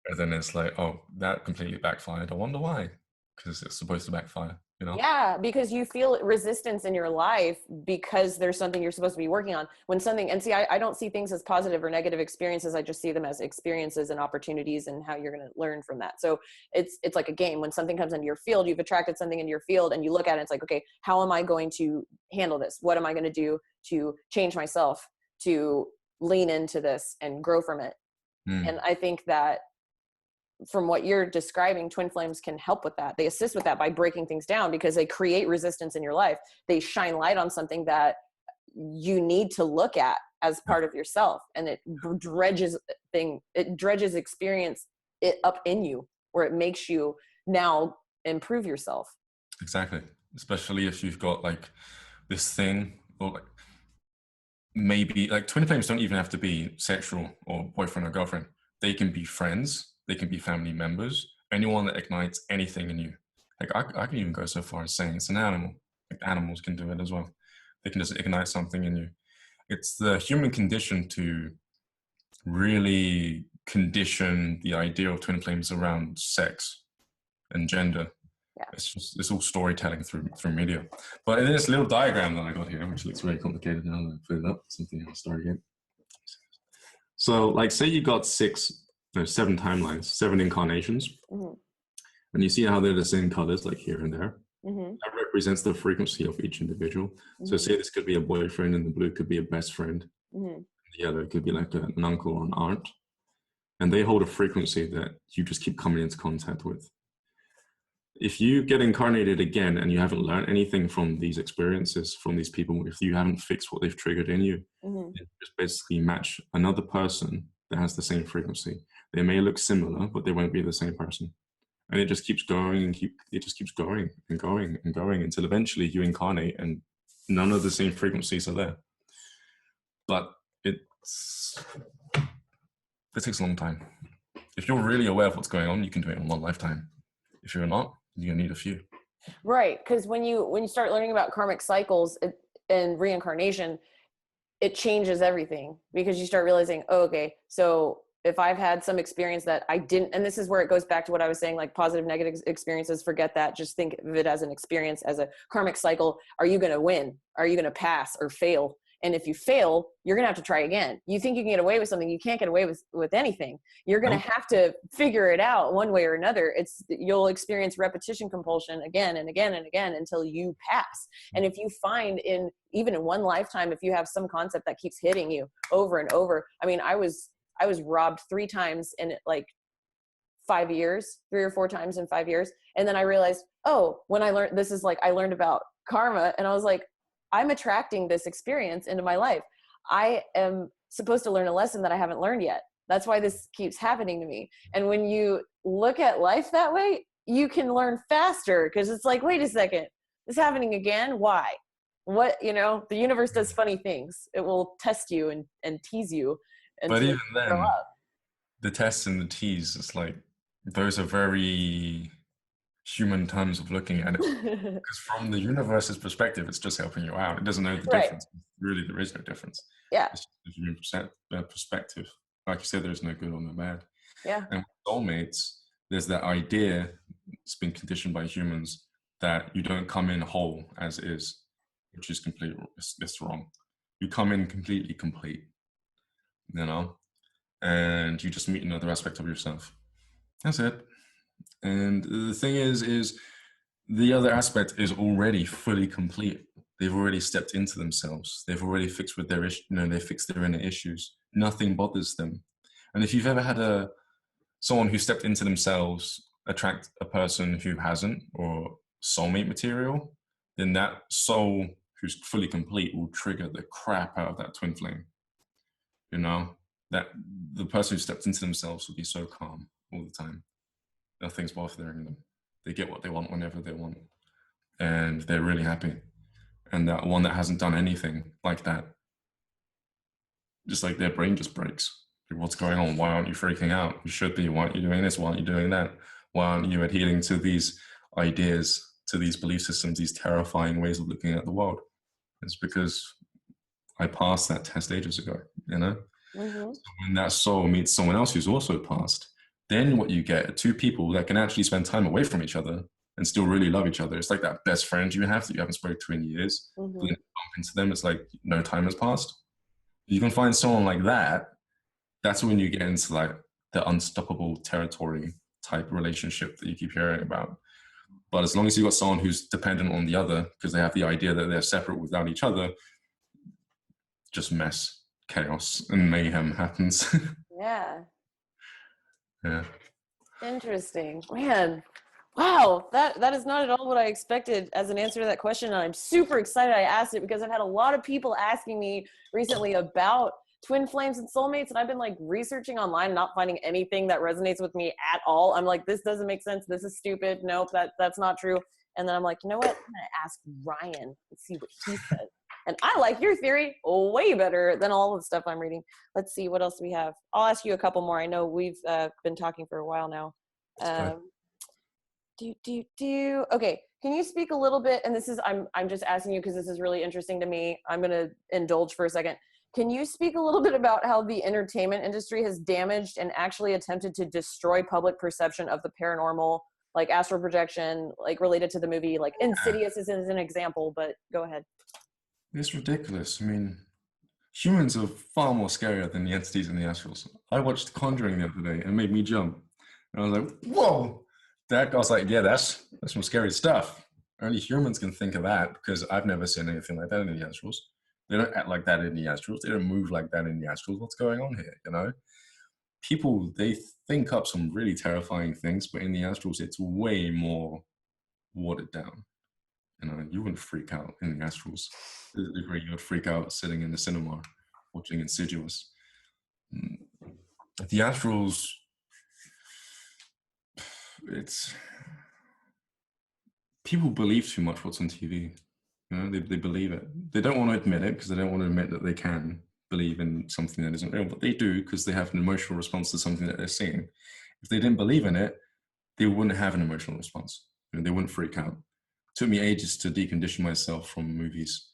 And then it's like, oh, that completely backfired. I wonder why. Because it's supposed to backfire, Yeah, because you feel resistance in your life because there's something you're supposed to be working on. I don't see things as positive or negative experiences. I just see them as experiences and opportunities and how you're going to learn from that. So it's like a game. When something comes into your field, you've attracted something into your field and you look at it, it's like, okay, how am I going to handle this? What am I going to do to change myself, to lean into this and grow from it? And I think that from what you're describing, twin flames can help with that. They assist with that by breaking things down because they create resistance in your life. They shine light on something that you need to look at as part of yourself. And it dredges experience it up in you where it makes you now improve yourself. Exactly. Especially if you've got like this thing, or like maybe like twin flames don't even have to be sexual or boyfriend or girlfriend. They can be friends. They can be family members. Anyone that ignites anything in you. Like I can even go so far as saying it's an animal. Like animals can do it as well. They can just ignite something in you. It's the human condition to really condition the idea of twin flames around sex and gender. Yeah. It's all storytelling through media. But in this little diagram that I got here, which looks very complicated now, I'll put it up, something I'll start again. So like say you got 7 timelines, 7 incarnations, and you see how they're the same colors, like here and there. That represents the frequency of each individual. So say this could be a boyfriend, and the blue could be a best friend. The yellow could be like an uncle or an aunt. And they hold a frequency that you just keep coming into contact with. If you get incarnated again and you haven't learned anything from these experiences, from these people, if you haven't fixed what they've triggered in you, you just basically match another person that has the same frequency. They may look similar, but they won't be the same person. And it just keeps going and it just keeps going and going and going until eventually you incarnate and none of the same frequencies are there. But it takes a long time. If you're really aware of what's going on, you can do it in one lifetime. If you're not, you're gonna need a few. Right, because when you start learning about karmic cycles and reincarnation, it changes everything because you start realizing, oh, okay, so if I've had some experience that I didn't, and this is where it goes back to what I was saying, like positive, negative experiences, forget that. Just think of it as an experience, as a karmic cycle. Are you going to win? Are you going to pass or fail? And if you fail, you're going to have to try again. You think you can get away with something, you can't get away with anything. You're going to have to figure it out one way or another. You'll experience repetition compulsion again and again and again until you pass. And if you find even in one lifetime, if you have some concept that keeps hitting you over and over, I mean, I was robbed 3 times in like 5 years, 3 or 4 times in 5 years. And then I realized, oh, when I learned, this is like, I learned about karma, and I was like, I'm attracting this experience into my life. I am supposed to learn a lesson that I haven't learned yet. That's why this keeps happening to me. And when you look at life that way, you can learn faster, because it's like, wait a second, this is happening again. Why? What, the universe does funny things. It will test you and tease you But until even you then, grow up. the tests and the teas, it's like, those are very human terms of looking at it. Because from the universe's perspective, it's just helping you out. It doesn't know the difference. Really, there is no difference. Yeah. It's just a human perspective. Like you said, there's no good or no bad. Yeah. And with soulmates, there's that idea, it's been conditioned by humans, that you don't come in whole as is, which is it's wrong. You come in completely complete, and you just meet another aspect of yourself. That's it. And the thing is the other aspect is already fully complete. They've already stepped into themselves. They've already fixed with their they fixed their inner issues. Nothing bothers them. And if you've ever had someone who stepped into themselves attract a person who hasn't, or soulmate material, then that soul who's fully complete will trigger the crap out of that twin flame. That the person who stepped into themselves will be so calm all the time. Nothing's bothering them. They get what they want whenever they want. And they're really happy. And that one that hasn't done anything like that, just like their brain just breaks. What's going on? Why aren't you freaking out? You should be. Why aren't you doing this? Why aren't you doing that? Why aren't you adhering to these ideas, to these belief systems, these terrifying ways of looking at the world? It's because I passed that test ages ago, So when that soul meets someone else who's also passed, then what you get are 2 people that can actually spend time away from each other and still really love each other. It's like that best friend you have that you haven't spoken to in years. Then you bump into them, it's like no time has passed. You can find someone like that. That's when you get into like the unstoppable territory type relationship that you keep hearing about. But as long as you've got someone who's dependent on the other, because they have the idea that they're separate without each other, just mess, chaos, and mayhem happens. Yeah. Yeah. Interesting. Man. Wow. That is not at all what I expected as an answer to that question. And I'm super excited I asked it, because I've had a lot of people asking me recently about twin flames and soulmates. And I've been like researching online, not finding anything that resonates with me at all. I'm like, this doesn't make sense. This is stupid. Nope, that's not true. And then I'm like, you know what? I'm going to ask Ryan and see what he says. And I like your theory way better than all the stuff I'm reading. Let's see, what else we have? I'll ask you a couple more. I know we've been talking for a while now. Okay, can you speak a little bit, and this is, I'm just asking you because this is really interesting to me. I'm going to indulge for a second. Can you speak a little bit about how the entertainment industry has damaged and actually attempted to destroy public perception of the paranormal, like astral projection, like related to the movie, like Insidious is an example, but go ahead. It's ridiculous. I mean, humans are far more scarier than the entities in the astrals. I watched Conjuring the other day and it made me jump. And I was like, whoa! I was like, yeah, that's some scary stuff. Only humans can think of that, because I've never seen anything like that in the astrals. They don't act like that in the astrals. They don't move like that in the astrals. What's going on here, People, they think up some really terrifying things, but in the astrals, it's way more watered down. You wouldn't freak out in the astrals. To the degree you would freak out sitting in the cinema watching Insidious. The astrals, people believe too much what's on TV. They believe it. They don't want to admit it because they don't want to admit that they can believe in something that isn't real, but they do because they have an emotional response to something that they're seeing. If they didn't believe in it, they wouldn't have an emotional response. They wouldn't freak out. It took me ages to decondition myself from movies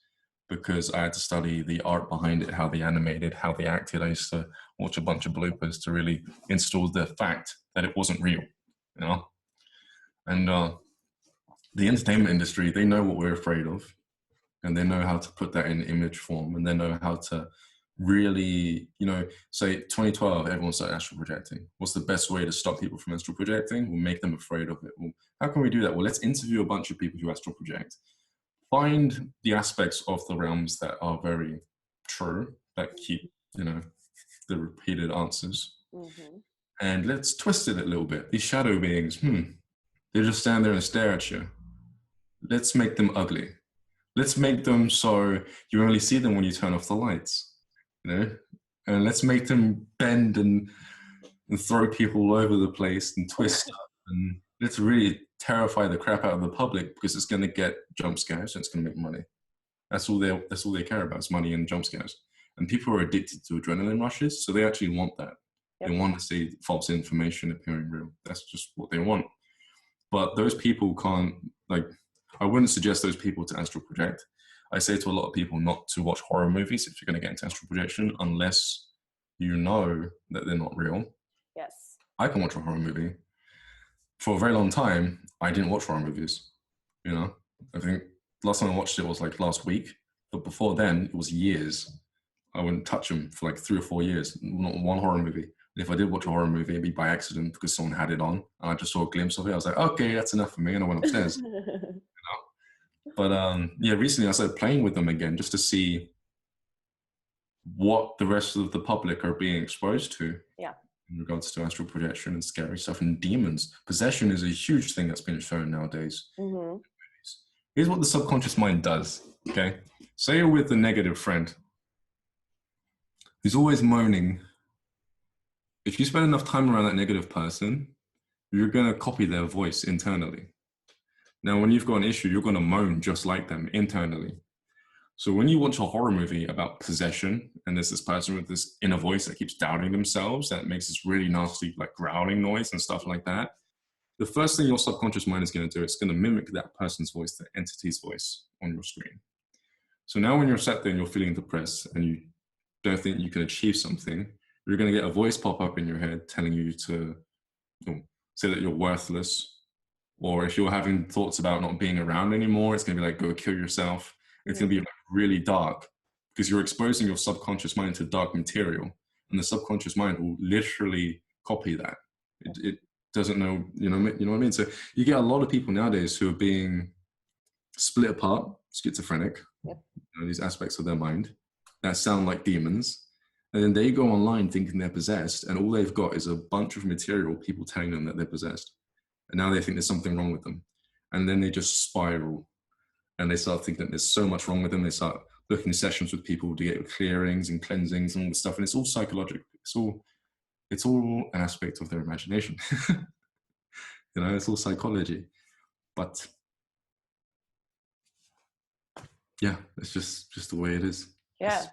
because I had to study the art behind it, how they animated, how they acted. I used to watch a bunch of bloopers to really install the fact that it wasn't real, And the entertainment industry, they know what we're afraid of. and they know how to put that in image form, and they know how to really, say 2012, everyone started astral projecting. What's the best way to stop people from astral projecting? We'll make them afraid of it. Well, how can we do that? Well, let's interview a bunch of people who astral project. Find the aspects of the realms that are very true, that keep, the repeated answers. Mm-hmm. And let's twist it a little bit. These shadow beings, they just stand there and stare at you. Let's make them ugly. Let's make them so you only see them when you turn off the lights, and let's make them bend and throw people all over the place and twist up, and let's really terrify the crap out of the public, because it's going to get jump scares and it's going to make money. That's all they care about, is money and jump scares. And people are addicted to adrenaline rushes, so they actually want that. Yep. They want to see false information appearing real. That's just what they want. But those people can't, I wouldn't suggest those people to astral project. I say to a lot of people not to watch horror movies if you're going to get into astral projection, unless you know that they're not real. Yes. I can watch a horror movie. For a very long time, I didn't watch horror movies. I think last time I watched it was last week. But before then, it was years. I wouldn't touch them for 3 or 4 years. Not one horror movie. And if I did watch a horror movie, it'd be by accident because someone had it on. And I just saw a glimpse of it. I was like, okay, that's enough for me. And I went upstairs. But recently I started playing with them again just to see what the rest of the public are being exposed to. Yeah. In regards to astral projection and scary stuff and demons. Possession is a huge thing that's been shown nowadays. Mm-hmm. Here's what the subconscious mind does, okay? Say you're with a negative friend who's always moaning. If you spend enough time around that negative person, you're going to copy their voice internally. Now, when you've got an issue, you're going to moan just like them internally. So when you watch a horror movie about possession, and there's this person with this inner voice that keeps doubting themselves, that makes this really nasty, growling noise and stuff like that, the first thing your subconscious mind is going to do, it's going to mimic that person's voice, the entity's voice on your screen. So now when you're sat there and you're feeling depressed and you don't think you can achieve something, you're going to get a voice pop up in your head telling you to say that you're worthless. Or if you're having thoughts about not being around anymore, it's going to be go kill yourself. It's going to be really dark, because you're exposing your subconscious mind to dark material, and the subconscious mind will literally copy that. It doesn't know, you know what I mean? So you get a lot of people nowadays who are being split apart, schizophrenic, these aspects of their mind that sound like demons. And then they go online thinking they're possessed, and all they've got is a bunch of material, people telling them that they're possessed. And now they think there's something wrong with them. And then they just spiral. And they start thinking that there's so much wrong with them. They start booking sessions with people to get clearings and cleansings and all this stuff. And it's all psychological. It's all an aspect of their imagination. It's all psychology. But yeah, it's just the way it is. Yeah.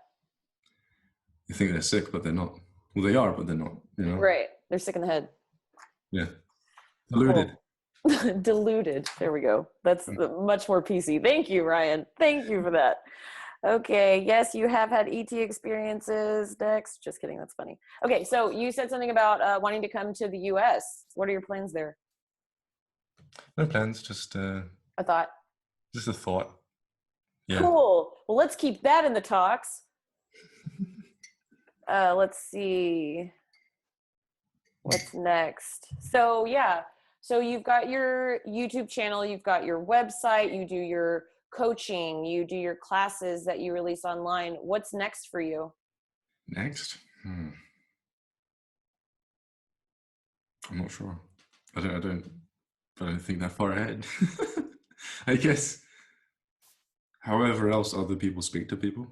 You think they're sick, but they're not. Well, they are, but they're not. Right. They're sick in the head. Yeah. Deluded. Cool. Deluded. There we go. That's much more PC. Thank you, Ryan. Thank you for that. Okay. Yes, you have had ET experiences. Next. Just kidding. That's funny. Okay. So you said something about wanting to come to the US. What are your plans there? No plans. Just a thought. Just a thought. Yeah. Cool. Well, let's keep that in the talks. Let's see. What's next? So yeah. So you've got your YouTube channel, you've got your website, you do your coaching, you do your classes that you release online. What's next for you? Next? I'm not sure. I don't think that far ahead. I guess however else other people speak to people,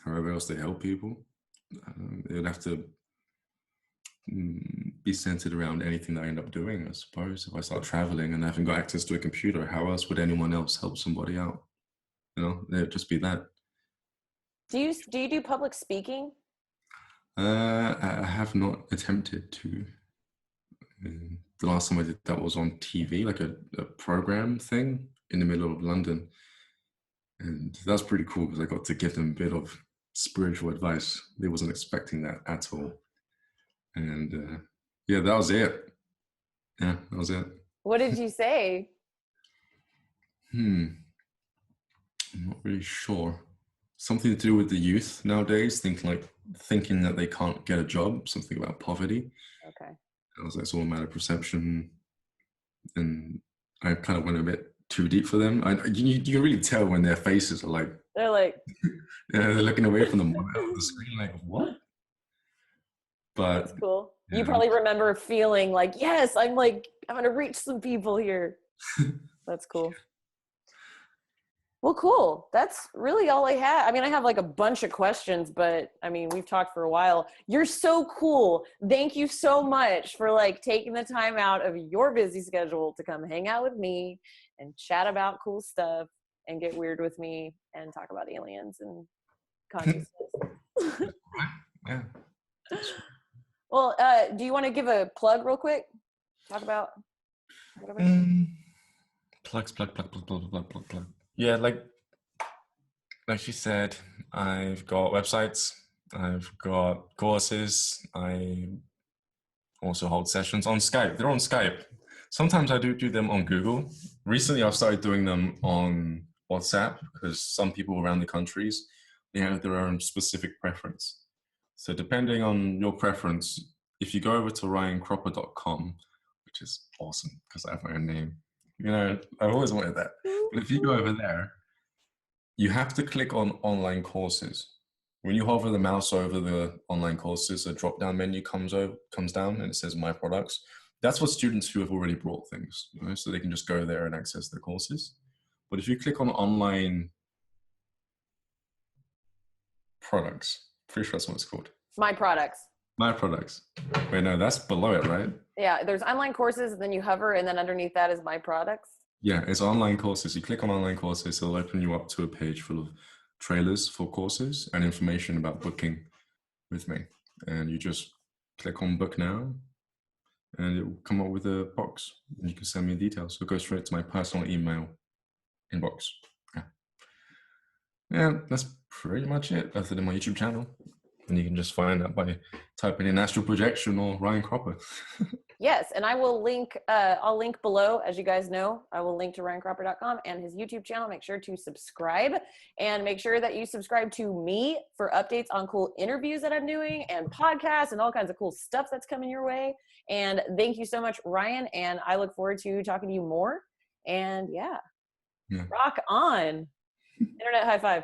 however else they help people, it would have to be centered around anything that I end up doing, I suppose. If I start traveling and I haven't got access to a computer, how else would anyone else help somebody out? It would just be that. Do you do public speaking? I have not attempted to. The last time I did that was on TV, like a program thing in the middle of London. And that's pretty cool because I got to give them a bit of spiritual advice. They wasn't expecting that at all. And yeah, that was it. Yeah, that was it. What did you say? I'm not really sure. Something to do with the youth nowadays, thinking that they can't get a job. Something about poverty. Okay. I was like, it's all a matter of perception, and I kind of went a bit too deep for them. You can really tell when their faces are like, They're like, they're looking away from the monitor of the screen, like what? that's But cool. You yeah, probably remember feeling like, yes, I'm gonna reach some people here. That's cool. Well, cool. That's really all I had. I mean, I have like a bunch of questions, but I mean, we've talked for a while. You're so cool. Thank you so much for like taking the time out of your busy schedule to come hang out with me and chat about cool stuff and get weird with me and talk about aliens and consciousness. yeah. Well, do you want to give a plug real quick? Talk about whatever. Plugs, plug. Yeah, like she said, I've got websites, I've got courses, I also hold sessions on Skype. They're on Skype. Sometimes I do them on Google. Recently, I've started doing them on WhatsApp because some people around the countries, they have their own specific preference. So depending on your preference, if you go over to ryancropper.com, which is awesome because I have my own name, I've always wanted that. But if you go over there, you have to click on online courses. When you hover the mouse over the online courses, a drop-down menu comes down and it says My Products. That's for students who have already brought things, so they can just go there and access the courses. But if you click on online products, pretty sure that's what it's called. My products. My Products. Wait, no, that's below it, right? Yeah, there's online courses, and then you hover, and then underneath that is my products. Yeah, it's online courses. You click on online courses, it'll open you up to a page full of trailers for courses and information about booking with me. And you just click on book now and it will come up with a box and you can send me details. So it goes straight to my personal email inbox. Yeah, that's pretty much it, other than my YouTube channel. And you can just find that by typing in Astral Projection or Ryan Cropper. Yes, and I will link, I'll link below, as you guys know, I will link to ryancropper.com and his YouTube channel. Make sure to subscribe and make sure that you subscribe to me for updates on cool interviews that I'm doing and podcasts and all kinds of cool stuff that's coming your way. And thank you so much, Ryan. And I look forward to talking to you more. And yeah. Rock on. Internet high five.